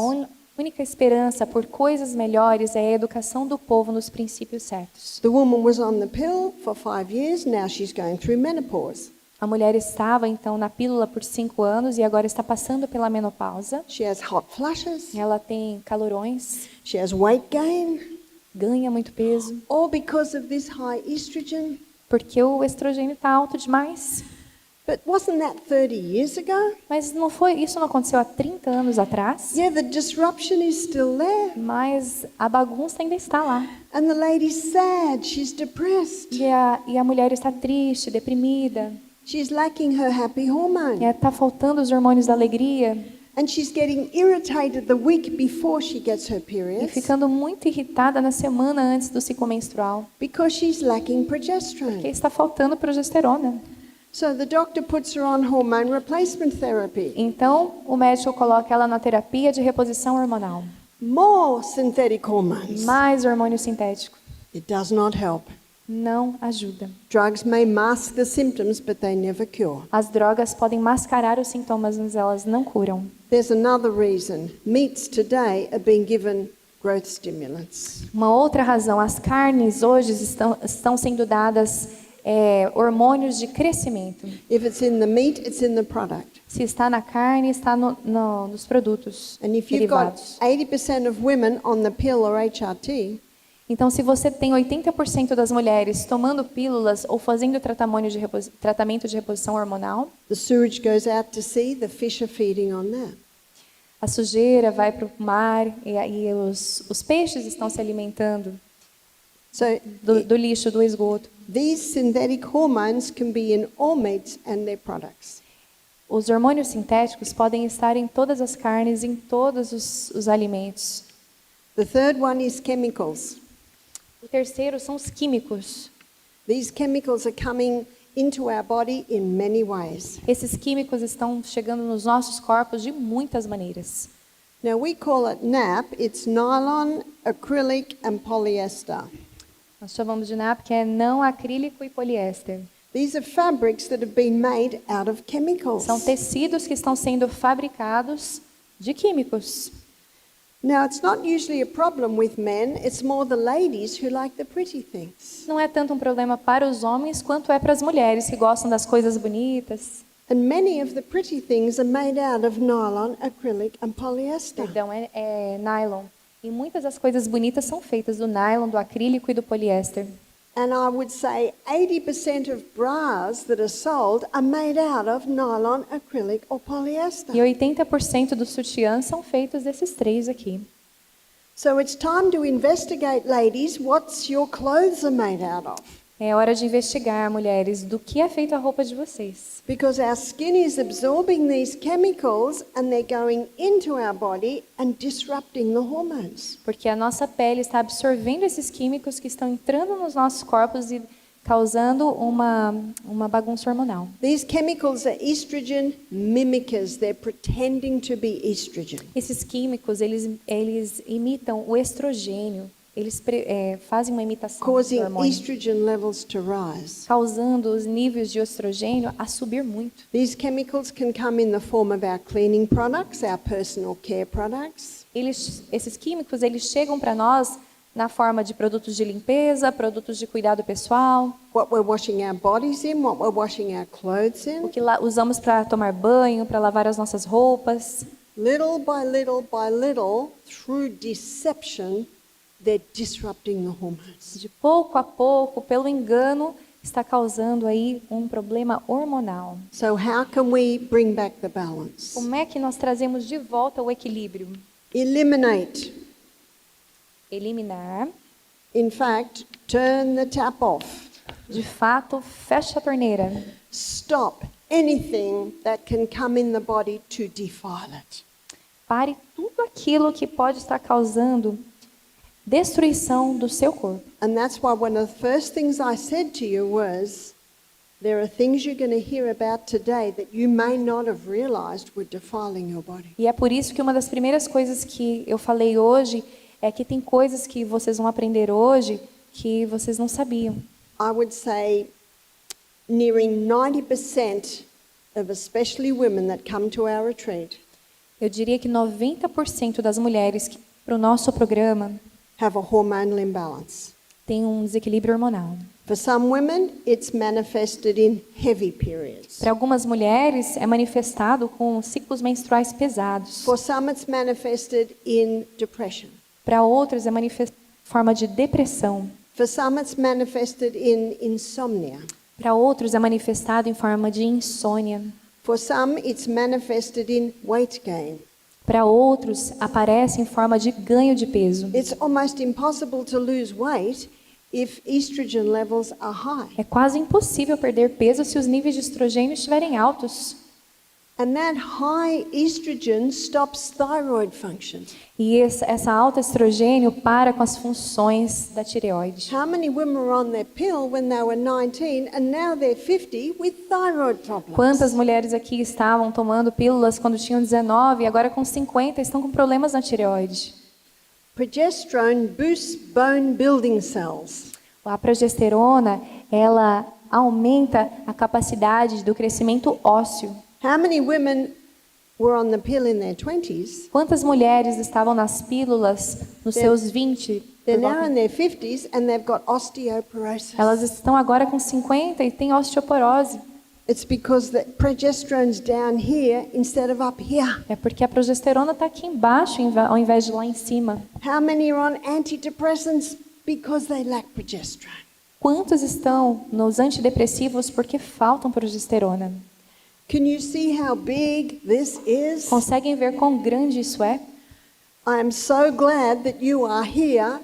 única esperança por coisas melhores é a educação do povo nos princípios certos. The woman was on the pill for 5 years, now she's going through menopause. A mulher estava, então, na pílula por 5 anos e agora está passando pela menopausa. She has hot flashes, Ela tem calorões, she has weight gain, ganha muito peso, all because of this high estrogen. porque o estrogênio está alto demais. But wasn't that 30 years ago? Mas isso não aconteceu há 30 anos atrás. Yeah, the disruption is still there. Mas a bagunça ainda está lá. And the lady's sad, she's depressed. E a mulher está triste, deprimida. She's lacking her happy hormone. Está faltando os hormônios da alegria. And she's getting irritated the week before she gets her E period ficando muito irritada na semana antes do ciclo menstrual. because she's lacking Porque progesterone. está faltando progesterona. So the doctor puts her on hormone replacement therapy. Então, o médico coloca ela na terapia de reposição hormonal. More synthetic hormones. Mais hormônio sintético. It does not help. Não ajuda. Drugs may mask the symptoms, but they never cure. As drogas podem mascarar os sintomas, mas elas não curam. There's another reason. Meats today are being given growth stimulants. Uma outra razão, as carnes hoje estão sendo dadas hormônios de crescimento. If it's in the meat, it's in the product. Se está na carne, está nos produtos And if you've got derivados. 80% of women on the pill or HRT, Então, se você tem 80% das mulheres tomando pílulas ou fazendo tratamento de reposição hormonal, the sewage goes out to sea, the fish are feeding on that. a sujeira vai para o mar e os peixes estão se alimentando So do lixo, do esgoto. these synthetic hormones can be in all meats and their products. Os hormônios sintéticos podem estar em todas as carnes, em todos os alimentos. The third one is chemicals. O terceiro são os químicos. These chemicals are coming into our body in many ways. Esses químicos estão chegando nos nossos corpos de muitas maneiras. Now we call it NAP. It's nylon, acrylic and polyester. Nós chamamos de NAP, que é não acrílico e poliéster. These are fabrics that have been made out of chemicals. São tecidos que estão sendo fabricados de químicos. Now it's not usually a problem with men, it's more the ladies who like the pretty things. Não é tanto um problema para os homens quanto é para as mulheres que gostam das coisas bonitas. And many of the pretty things are made out of nylon, acrylic and polyester. Perdão, é nylon. E muitas das coisas bonitas são feitas do nylon, do acrílico e do poliéster. And I would say 80% of bras that are sold are made out of nylon, acrylic or polyester. E 80% dos sutiãs são feitos desses três aqui. So it's time to investigate, ladies, what's your clothes are made out of. É hora de investigar, mulheres, do que é feita a roupa de vocês. Because our skin is absorbing these chemicals and they're going into our body and disrupting the hormones. Porque a nossa pele está absorvendo esses químicos que estão entrando nos nossos corpos e causando uma bagunça hormonal. These chemicals are estrogen mimickers. They're pretending to be estrogen. Esses químicos, eles imitam o estrogênio. Eles fazem uma imitação do Causing hormônio, estrogen levels to rise. causando os níveis de estrogênio a subir muito. These chemicals can come in the form of our cleaning products, our personal care products. Esses químicos, eles chegam para nós na forma de produtos de limpeza, produtos de cuidado pessoal, What we're washing our bodies in, what we're washing our clothes o in. que usamos para tomar banho, para lavar as nossas roupas. Little by little, through deception, they're disrupting the hormones. De pouco a pouco, pelo engano, está causando aí um problema hormonal. So how can we bring back the balance? Como é que nós trazemos de volta o equilíbrio? Eliminate. Eliminar. In fact, turn the tap off. De fato, fecha a torneira. Stop anything that can come in the body to defile it. Pare tudo aquilo que pode estar causando destruição do seu corpo. And that's why one of the first things I said to you was, there are things you're going to hear about today that you may not have realized were defiling your body. E é por isso que uma das primeiras coisas que eu falei hoje é que tem coisas que vocês vão aprender hoje que vocês não sabiam. I would say nearing 90% of especially women that come to our retreat Eu diria que 90% das mulheres que para o nosso programa have a hormonal imbalance. têm um desequilíbrio hormonal. For some women, it's manifested in heavy periods. Para algumas mulheres é manifestado com ciclos menstruais pesados. For some, it's manifested in depression. Para outras é manifestado em forma de depressão. For some, it's manifested in insomnia. Para outros é manifestado em forma de insônia. For some, it's manifested in weight gain. Para outros aparece em forma de ganho de peso. It's almost impossible to lose weight if estrogen levels are high. É quase impossível perder peso se os níveis de estrogênio estiverem altos. And that high estrogen stops thyroid function. E essa alta estrogênio para com as funções da tireoide. How many women were on their pill when they were 19 and now they're 50 with thyroid problems? Quantas mulheres aqui estavam tomando pílulas quando tinham 19 e agora com 50 estão com problemas na tireoide? Progesterone boosts bone building cells. A progesterona, ela aumenta a capacidade do crescimento ósseo. How many women were on the pill in their 20s? Quantas mulheres estavam nas pílulas nos seus 20? They're now in their 50s and they've got osteoporosis. Elas estão agora com 50 e têm osteoporose. It's because the progesterone's down here instead of up here. É porque a progesterona está aqui embaixo ao invés de lá em cima. How many are on antidepressants because they lack progesterone? Quantos estão nos antidepressivos porque faltam progesterona? Can you see how big this is? Conseguem ver quão grande isso é? I am so glad that you are here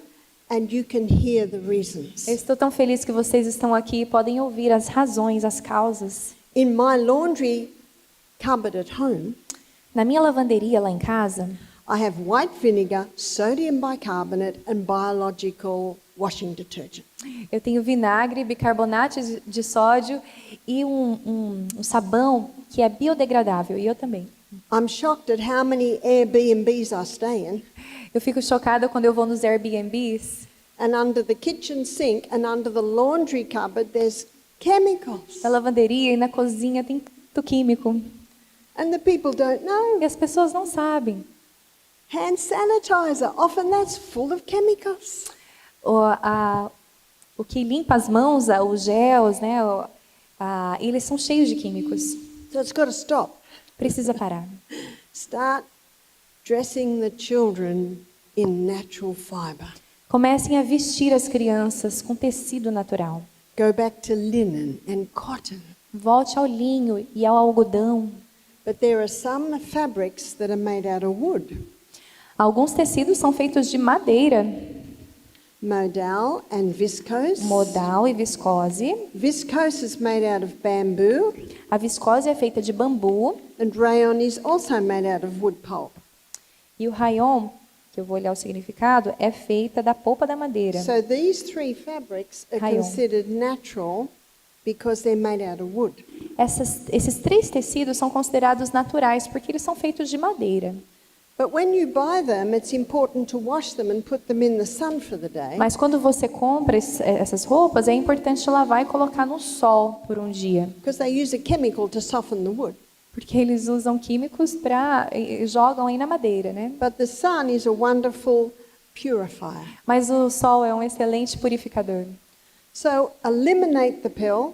and you can hear the reasons. Eu estou tão feliz que vocês estão aqui e podem ouvir as razões, as causas. In my laundry cupboard at home, Na minha lavanderia lá em casa, I have white vinegar, sodium bicarbonate and biological washing detergent. eu tenho vinagre, bicarbonato de sódio e um sabão que é biodegradável, e eu também. I'm shocked at how many Airbnbs I stay in, Eu fico chocada quando eu vou nos Airbnbs, and under the kitchen sink and under the laundry cupboard there's chemicals. na lavanderia e na cozinha tem muito químico. And the people don't know. E as pessoas não sabem. Hand sanitizer, often that's full of chemicals. O que limpa as mãos, os gels, né? Eles são cheios de químicos. So it's got to stop. Precisa parar. Start dressing the children in natural fiber. Comecem a vestir as crianças com tecido natural. Go back to linen and cotton. Volte ao linho e ao algodão. But there are some fabrics that are made out of wood. Alguns tecidos são feitos de madeira, Modal and viscose. modal e viscose. Viscose is made out of bamboo, A viscose é feita de bambu and rayon is also made out of wood pulp. e o rayon, que eu vou olhar o significado, é feita da polpa da madeira. So these three fabrics are Rayon. considered natural because they're made out of wood. Esses três tecidos são considerados naturais porque eles são feitos de madeira. But when you buy them, it's important to wash them and put them in the sun for the day. Mas quando você compra essas roupas, é importante lavar e colocar no sol por um dia. Because they use a chemical to soften the wood. Porque eles usam químicos e jogam aí na madeira, né? But the sun is a wonderful purifier. Mas o sol é um excelente purificador. So eliminate the pill.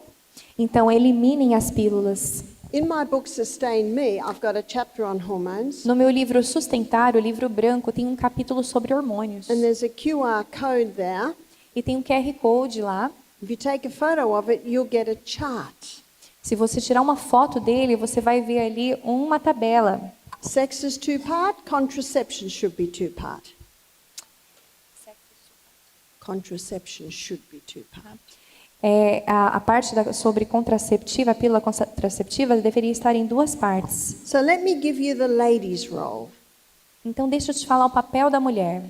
Então, eliminem as pílulas. In my book Sustain Me, I've got a chapter on hormones. No meu livro Sustentar, o livro branco, tem um capítulo sobre hormônios. And there's a QR code there. E tem um QR Code lá. If you take a photo of it, you'll get a chart. Se você tirar uma foto dele, você vai ver ali uma tabela. Sex is two-part, contraception should be two-part. Contraception should be two-part. A parte sobre contraceptiva, a pílula contraceptiva, deveria estar em duas partes. So let me give you the lady's role. Então, deixa eu te falar o papel da mulher.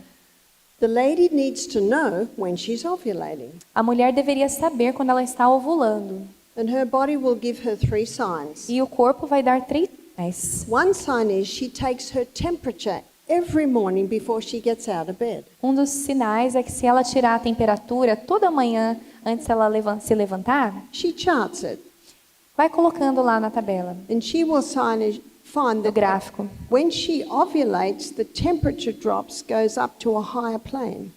The lady needs to know when she's ovulating, A mulher deveria saber quando ela está ovulando. and her body will give her 3 signs. E o corpo vai dar 3 sinais. One sign is she takes her temperature every morning before she gets out of bed. Um dos sinais é que se ela tirar a temperatura toda manhã antes dela se levantar, She charts it, vai colocando lá na tabela, and she will find no that gráfico. when she ovulates, the temperature drops, goes up to a higher plane.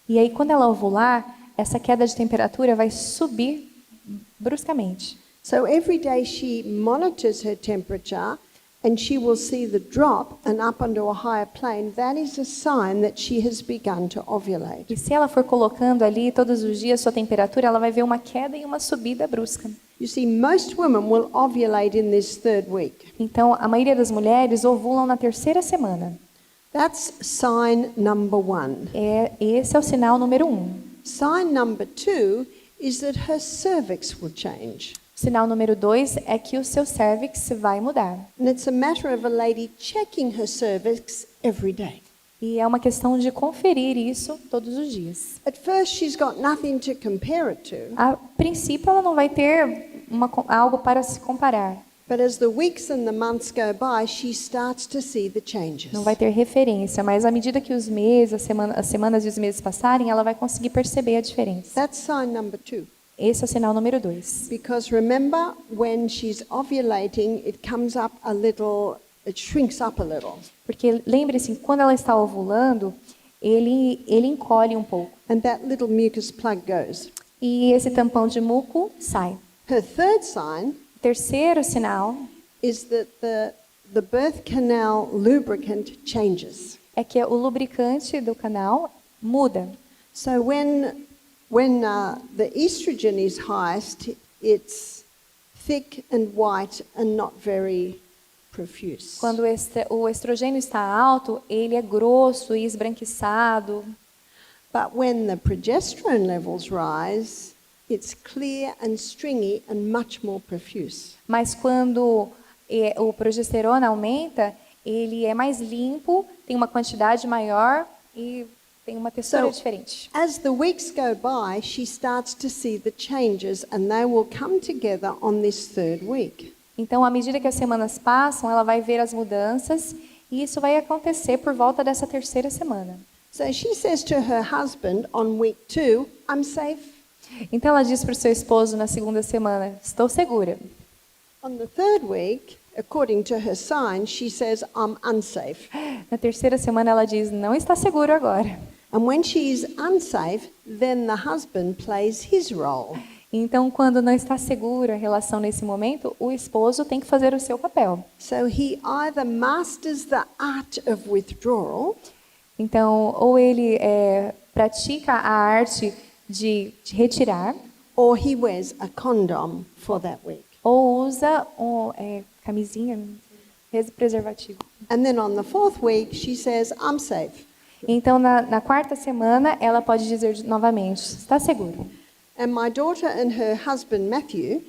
E aí, quando ela ovular, essa queda de temperatura vai subir bruscamente. So every day she monitors her temperature, and she will see the drop and up onto a higher plane. That is a sign that she has begun to ovulate. E se ela for colocando ali todos os dias sua temperatura, ela vai ver uma queda e uma subida brusca. You see, most women will ovulate in this 3rd week. Então, a maioria das mulheres ovulam na terceira semana. That's sign number 1. Esse é o sinal número 1. Sign number 2 is that her cervix will change. Sinal número 2 é que o seu cérvix vai mudar. And it's a matter of a lady checking her cervix every day. E é uma questão de conferir isso todos os dias. At first, she's got nothing to compare it to, A princípio, ela não vai ter algo para se comparar. but as the weeks and the months go by, she starts to see the changes. Não vai ter referência, mas à medida que os meses, as semanas e os meses passarem, ela vai conseguir perceber a diferença. That's sign number 2. Esse é o sinal número 2. Because remember, when she's ovulating, it comes up a little, it shrinks up a little. Porque lembre-se, quando ela está ovulando, ele encolhe um pouco. And that little mucus plug goes. E esse tampão de muco sai. Her 3rd sign O terceiro sinal is that the birth canal lubricant changes. é que o lubricante do canal muda. So when the estrogen is highest, it's thick and white and not very profuse. Quando o estrogênio está alto, ele é grosso e esbranquiçado. But when the progesterone levels rise, it's clear and stringy and much more profuse. Mas quando o progesterona aumenta, ele é mais limpo, tem uma quantidade maior e tem uma textura So, diferente. as the weeks go by, she starts to see the changes, and they will come together on this 3rd week. Então, à medida que as semanas passam, ela vai ver as mudanças e isso vai acontecer por volta dessa terceira semana. So she says to her husband on week 2, I'm safe. Então, ela diz para o seu esposo na segunda semana: estou segura. On the 3rd week, according to her sign, she says, I'm unsafe. Na terceira semana, ela diz: não está seguro agora. And when she is unsafe, then the husband plays his role. Então, quando não está segura a relação nesse momento, o esposo tem que fazer o seu papel. So he either masters the art of withdrawal, Então, ou ele pratica a arte de retirar, or he wears a condom for that week. ou usa camisinha, preservativo. And then on the 4th week, she says, I'm safe. Então, na quarta semana, ela pode dizer novamente: está seguro. And my daughter and her husband, Matthew,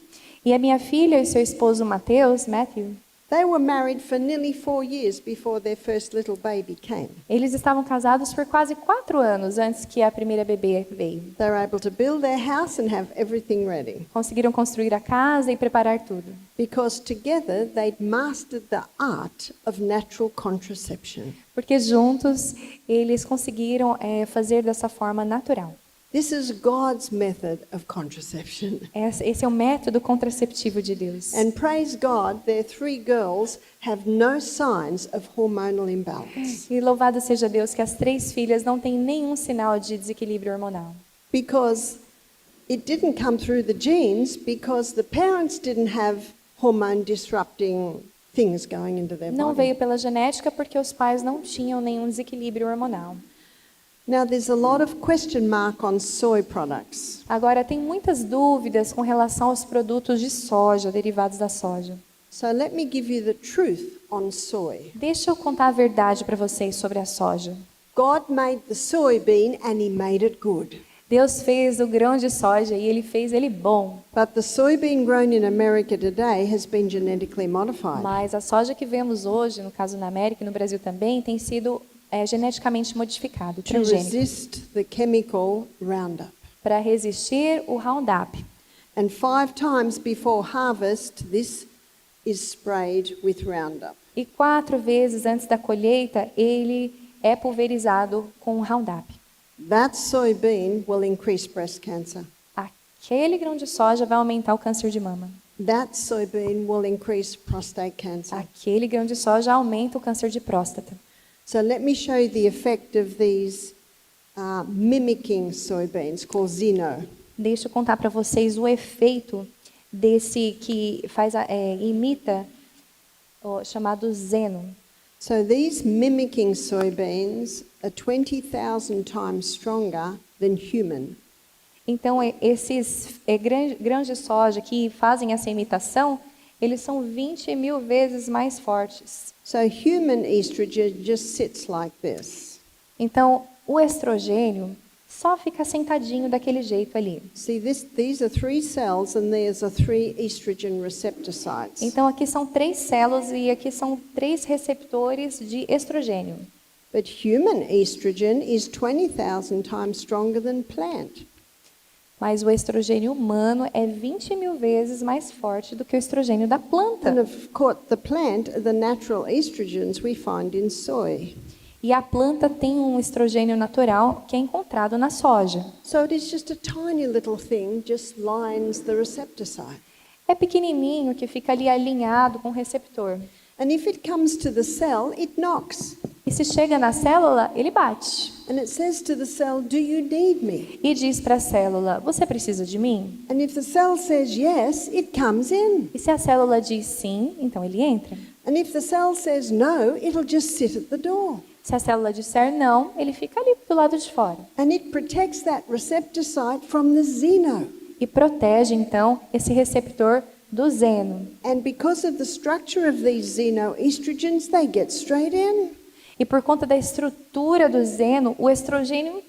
E a minha filha e seu esposo Mateus, Matthew, they were married for nearly 4 years before their first little baby came. eles estavam casados por quase 4 anos antes que a primeira bebê veio. They were able to build their house and have everything ready. Conseguiram construir a casa e preparar tudo. Because together they'd mastered the art of natural contraception. Porque juntos eles conseguiram fazer dessa forma natural. This is God's method of contraception. Esse é o método contraceptivo de Deus. And praise God, their 3 girls have no signs of hormonal imbalance. E louvado seja Deus que as 3 filhas não têm nenhum sinal de desequilíbrio hormonal. Because it didn't come through the genes, because the parents didn't have hormone disrupting things going into their Não body. veio pela genética porque os pais não tinham nenhum desequilíbrio hormonal. Now, there's a lot of question mark on soy products. Agora, tem muitas dúvidas com relação aos produtos de soja, derivados da soja. So let me give you the truth on soy. Deixa eu contar a verdade para vocês sobre a soja. God made the soybean and he made it good. Deus fez o grão de soja e ele fez ele bom. But the soybean grown in America today has been genetically modified Mas a soja que vemos hoje, no caso na América e no Brasil também, tem sido geneticamente modificado, to transgênico, resist the chemical Roundup. para resistir o Roundup. And 5 times before harvest, this is sprayed with Roundup. E 4 vezes antes da colheita, ele é pulverizado com Roundup. That soybean will increase breast cancer. Aquele grão de soja vai aumentar o câncer de mama. That soybean will increase prostate cancer. Aquele grão de soja aumenta o câncer de próstata. So let me show you the effect of these mimicking soybeans called Xeno. Deixa eu contar para vocês o efeito desse que imita o chamado Xeno. So these mimicking soybeans are 20,000 times stronger than human. Então, esses grãos de soja que fazem essa imitação, eles são 20.000 vezes mais fortes. So human estrogen just sits like this. Então, o estrogênio só fica sentadinho daquele jeito ali. See, these are 3 cells and there's a 3 estrogen receptor sites. Então, aqui são 3 células e aqui são 3 receptores de estrogênio. But human estrogen is 20,000 times stronger than plant. Mas o estrogênio humano é 20.000 vezes mais forte do que o estrogênio da planta. And of course, the plant are the natural estrogens we find in soy. E a planta tem um estrogênio natural que é encontrado na soja. So it is just a tiny little thing, just lines the receptor site. É pequenininho que fica ali alinhado com o receptor. And if it comes to the cell, it knocks. E se chega na célula, ele bate. And it says to the cell, do you need me? E diz para a célula, você precisa de mim? And if the cell says yes, it comes in. E se a célula diz sim, então ele entra. And if the cell says no, it'll just sit at the door. Se a célula disser não, ele fica ali do lado de fora. And it protects that receptor site from the xeno. E protege, então, esse receptor do Xeno. And because of the structure of these xenoestrogens, they get straight in. E por conta da estrutura do Xeno, o estrogênio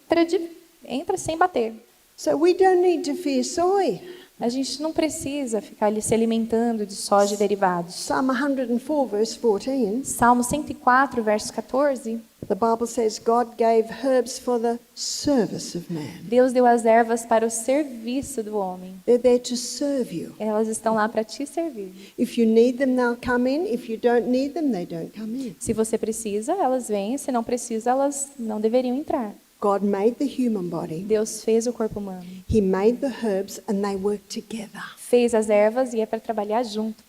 entra sem bater. So we don't need to fear soy. A gente não precisa ficar ali se alimentando de soja e derivados. Psalm 104, verse 14, Salmo 104, verso 14, the Bible says God gave herbs for the service of man. Deus deu as ervas para o serviço do homem. They're there to serve you. Elas estão lá para te servir. If you need them, they'll come in. If you don't need them, they don't come in. Se você precisa, elas vêm. Se não precisa, elas não deveriam entrar. God made the human body. Deus fez o corpo humano. He made the herbs and they work together. Fez as ervas e é para trabalhar junto.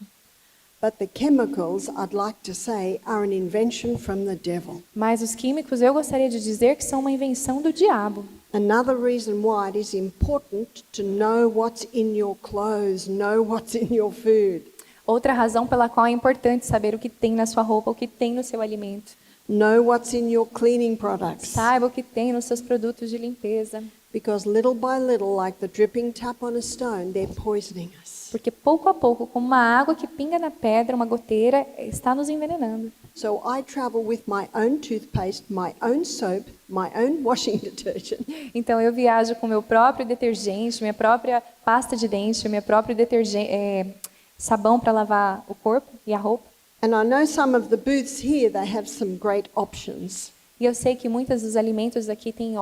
But the chemicals, I'd like to say, are an invention from the devil. Mas os químicos, eu gostaria de dizer que são uma invenção do diabo. Another reason why it is important to know what's in your clothes, know what's in your food. Outra razão pela qual é importante saber o que tem na sua roupa, o que tem no seu alimento. Know what's in your cleaning products. Saiba o que tem nos seus produtos de limpeza. Because little by little, like the dripping tap on a stone, they're poisoning us. Porque pouco a pouco, como uma água que pinga na pedra, uma goteira, está nos envenenando. So I travel with my own toothpaste, my own soap, my own washing detergent. Então eu viajo com meu próprio detergente, minha própria pasta de dente, meu próprio sabão para lavar o corpo e a roupa. And I know some of the booths here, they have some great options. E eu sei que muitos dos alimentos aqui têm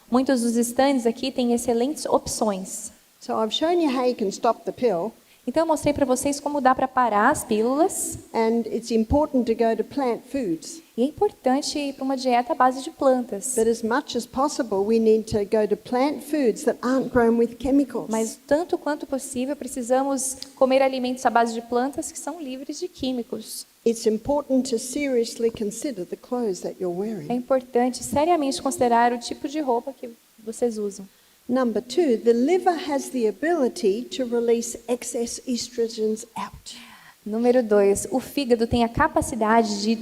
muitos dos estandes aqui têm excelentes opções. So I've shown you how you can stop the pill. Então eu mostrei para vocês como dá para parar as pílulas. And it's important to go to plant foods. E é importante ir para uma dieta à base de plantas. But as much as possible, we need to go to plant foods that aren't grown with chemicals. Mas tanto quanto possível, precisamos comer alimentos à base de plantas que são livres de químicos. It's important to seriously consider the clothes that you're É wearing. importante seriamente considerar o tipo de roupa que vocês usam. Number 2, the liver has the ability to release excess estrogens out. Número 2, o fígado tem a capacidade de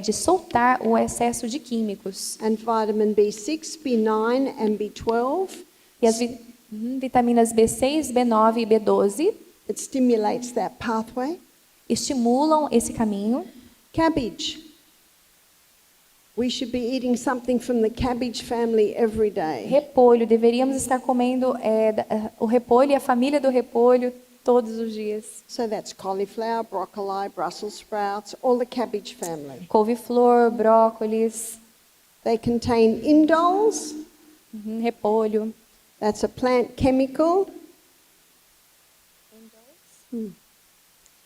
de soltar o excesso de químicos. And vitamin B6, B9 and B12. E as vitaminas B6, B9 e B12 It stimulates that pathway. estimulam esse caminho. Cabbage. We should be eating something from the cabbage family every day. Repolho, deveríamos estar comendo o repolho e a família do repolho todos os dias. So that's cauliflower, broccoli, Brussels sprouts, all the cabbage family. Couve-flor, brócolis, They contain indoles. repolho. That's a plant chemical.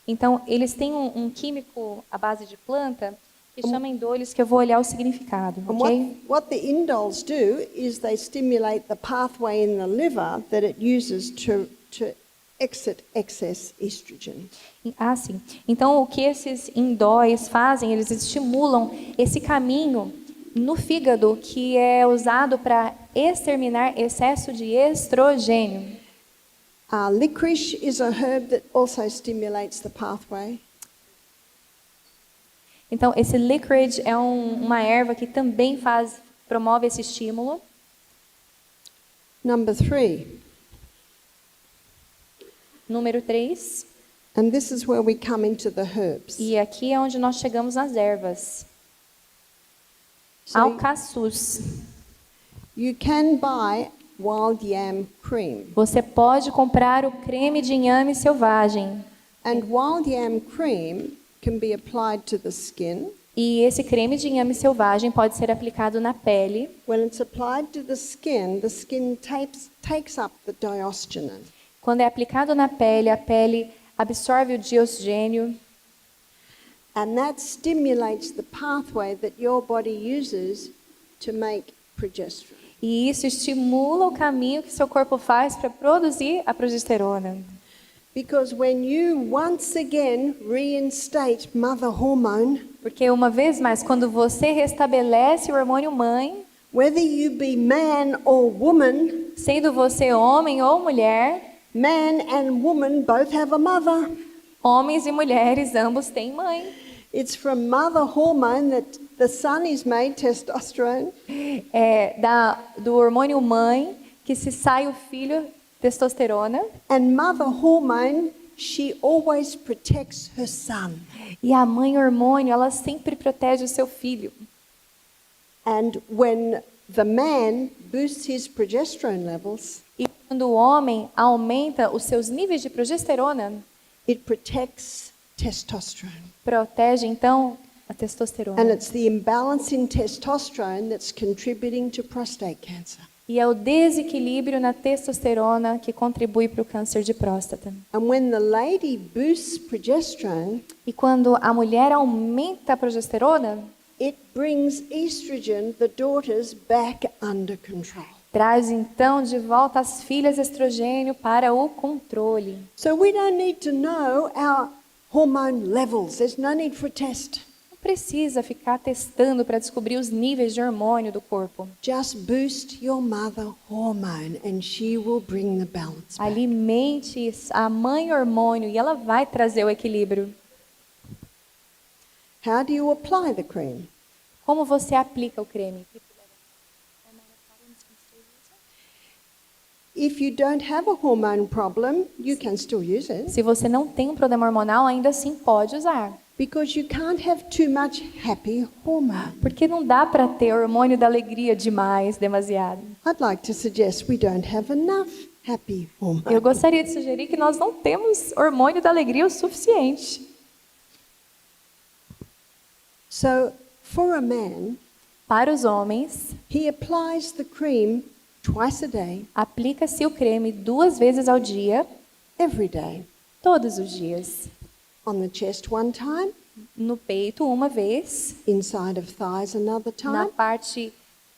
Então, eles têm um químico à base de planta que chama indoles, que eu vou olhar o significado, And ok? what the indoles do is they stimulate the pathway in the liver that it uses to exit excess estrogen. Ah, sim. Então, o que esses indóis fazem, eles estimulam esse caminho no fígado que é usado para exterminar excesso de estrogênio. Licorice is a herb that also stimulates the pathway. Então, esse licorice é uma erva que também promove esse estímulo. Number 3, Número 3. and this is where we come into the herbs. E aqui é onde nós chegamos nas ervas. So Alcaçuz. you can buy wild yam cream. Você pode comprar o creme de inhame selvagem. And wild yam cream can be applied to the skin. E esse creme de inhame selvagem pode ser aplicado na pele. When it's applied to the skin takes up the diosgenin. Quando é aplicado na pele, a pele absorve o diosgênio. And that stimulates the pathway that your body uses to make progesterone. E isso estimula o caminho que seu corpo faz para produzir a progesterona. Because when you once again reinstate mother hormone, Porque uma vez mais, quando você restabelece o hormônio mãe, whether you be man or woman, sendo você homem ou mulher, man and woman both have a mother. homens e mulheres ambos têm mãe. It's from mother hormone that the son is made, testosterone, Do hormônio mãe que se sai o filho, testosterona. and mother hormone, she always protects her son. E a mãe hormônio, ela sempre protege o seu filho. And when the man boosts his progesterone levels, E quando o homem aumenta os seus níveis de progesterona, it protects testosterone. protege então a And testosterona. it's the imbalance in testosterone that's contributing to prostate cancer. E é o desequilíbrio na testosterona que contribui para o câncer de próstata. And when the lady boosts progesterone, E quando a mulher aumenta a progesterona, it brings estrogen, the daughters, back under control. traz então de volta as filhas estrogênio para o controle. So we don't need to know our hormone levels. There's no need for a test. Não precisa ficar testando para descobrir os níveis de hormônio do corpo. Just boost your mother hormone and she will bring the balance back. Alimente a mãe hormônio e ela vai trazer o equilíbrio. How do you apply the cream? Como você aplica o creme? If you don't have a hormone problem, you can still use it Se você não tem um problema hormonal, ainda assim pode usar. because you can't have too much happy hormone. Porque não dá para ter hormônio da alegria demais, demasiado. I'd like to suggest we don't have enough happy Eu hormone. gostaria de sugerir que nós não temos hormônio da alegria o suficiente. So, for a man, Para os homens, he applies the cream twice a day, aplica-se o creme 2 vezes ao dia, every day. todos os dias. On the chest one time, No peito, uma vez. inside of thighs another Na time, parte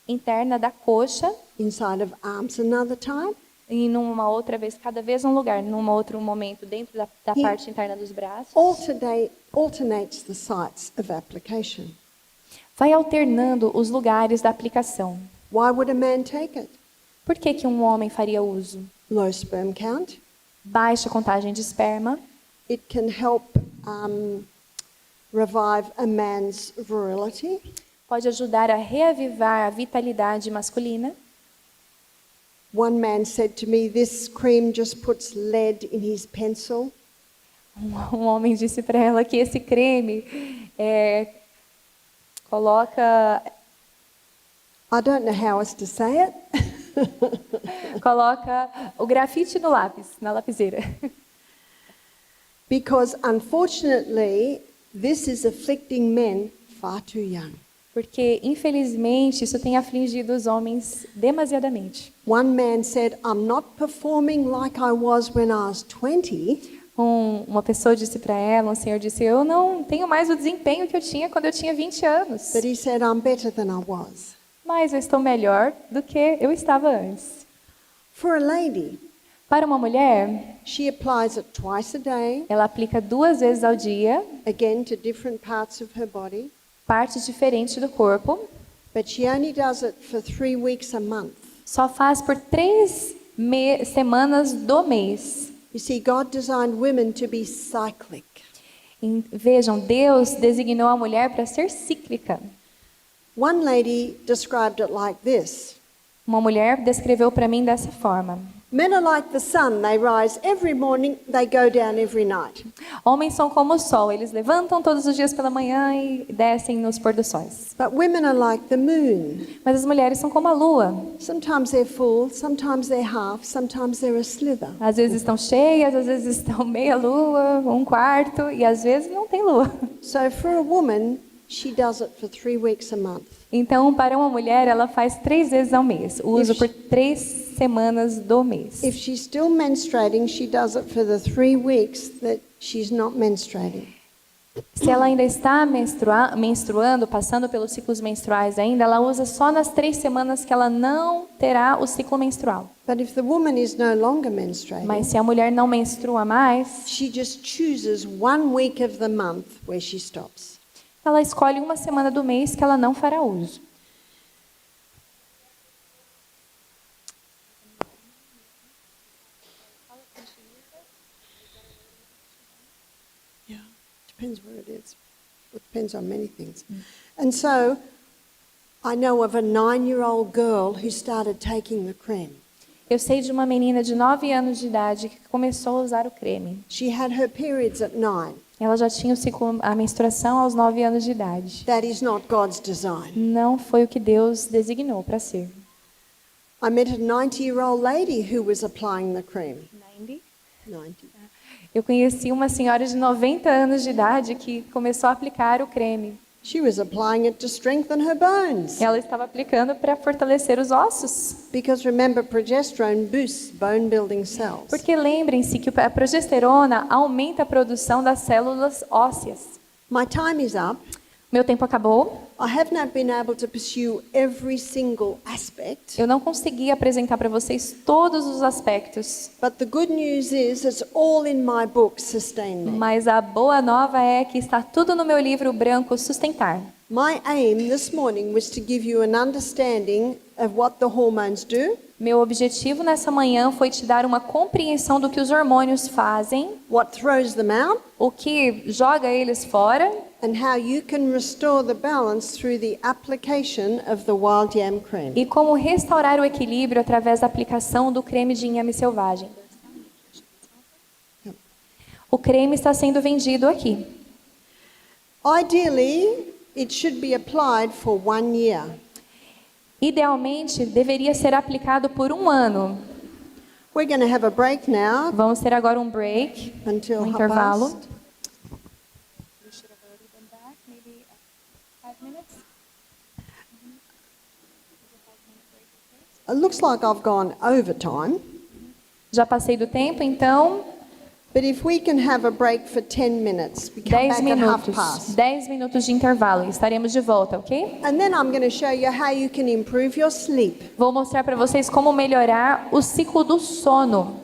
interna da coxa. inside of arms another time, E numa outra vez, cada vez um lugar, num outro momento, dentro da E- parte interna dos braços. alternates the sites of application. Vai alternando os lugares da aplicação. Why would a man take it? Por que que um homem faria uso? Low sperm count. Baixa contagem de esperma. It can help revive a man's virility. Pode ajudar a reavivar a vitalidade masculina. One man said to me, "This cream just puts lead in his pencil." Um homem disse para ela que esse creme coloca I don't know how else to say it. coloca o grafite no lápis, na lapiseira. Because unfortunately, this is afflicting men far too young. Porque, infelizmente, isso tem afligido os homens demasiadamente. One man said, "I'm not performing like I was when I was 20, Uma pessoa disse para ela, um senhor disse, eu não tenho mais o desempenho que eu tinha quando eu tinha 20 anos. but he said, I'm better than I was." Mas eu estou melhor do que eu estava antes. For a lady, Para uma mulher, she applies it twice a day, ela aplica 2 vezes ao dia, again to different parts of her body, partes diferentes do corpo. but she only does it for 3 weeks a month. Só faz por 3 semanas do mês. You see, God designed women to be cyclic. Vejam, Deus designou a mulher para ser cíclica. One lady described it like this: Uma mulher descreveu para mim dessa forma. men are like the sun, they rise every morning, they go down every night. Homens são como o sol, eles levantam todos os dias pela manhã e descem nos pôr do sóis. But women are like the moon. Mas as mulheres são como a lua. Sometimes they're full, sometimes they're half, sometimes they're a slither. Às vezes estão cheias, às vezes estão meia lua, 1/4, e às vezes não tem lua. So for a woman, she does it for 3 weeks a month. Então, para uma mulher, ela faz 3 vezes ao mês. O uso por 3 semanas do mês. If she's still menstruating, she does it for the 3 weeks that she's not menstruating. Se ela ainda está menstruando, passando pelos ciclos menstruais ainda, ela usa só nas 3 semanas que ela não terá o ciclo menstrual. But if the woman is no longer menstruating, Mas se a mulher não menstrua mais, she just chooses 1 week of the month where she stops. ela escolhe uma semana do mês que ela não fará uso. Yeah, depends where it is. It depends on many things. And so, I know of a 9-year-old girl who started taking the cream. Eu sei de uma menina de 9 anos de idade que começou a usar o creme. She had her periods at 9. Ela já tinha a menstruação aos 9 anos de idade. That is not God's design. Não foi o que Deus designou para ser. I met a 90-year-old lady who was applying the cream. 90. Eu conheci uma senhora de 90 anos de idade que começou a aplicar o creme. She was applying it to strengthen her bones. Ela estava aplicando para fortalecer os ossos. Because remember, progesterone boosts bone building cells. Porque lembrem-se que a progesterona aumenta a produção das células ósseas. My time is up. Meu tempo acabou. I have not been able to pursue every single aspect. Eu não consegui apresentar para vocês todos os aspectos. But the good news is it's all in my book, Sustain Me. Mas a boa nova é que está tudo no meu livro branco Sustentar. My aim this morning was to give you an understanding of what the hormones do, Meu objetivo nessa manhã foi te dar uma compreensão do que os hormônios fazem, what throws them out, o que joga eles fora and how you can restore the balance through the application of the wild yam cream. e como restaurar o equilíbrio através da aplicação do creme de inhame selvagem. O creme está sendo vendido aqui. Ideally, it should be applied for 1 year. Idealmente, deveria ser aplicado por 1 ano. We're going to have a break now Vamos ter agora um break, until um intervalo. 1:30. It looks like I've gone over time, Já passei do tempo, então but if we can have a break for 10 minutes, we come 10 back at minutos. 1:30. 10 minutos de intervalo e estaremos de volta, ok? And then I'm going to show you how you can improve your sleep. Vou mostrar para vocês como melhorar o ciclo do sono.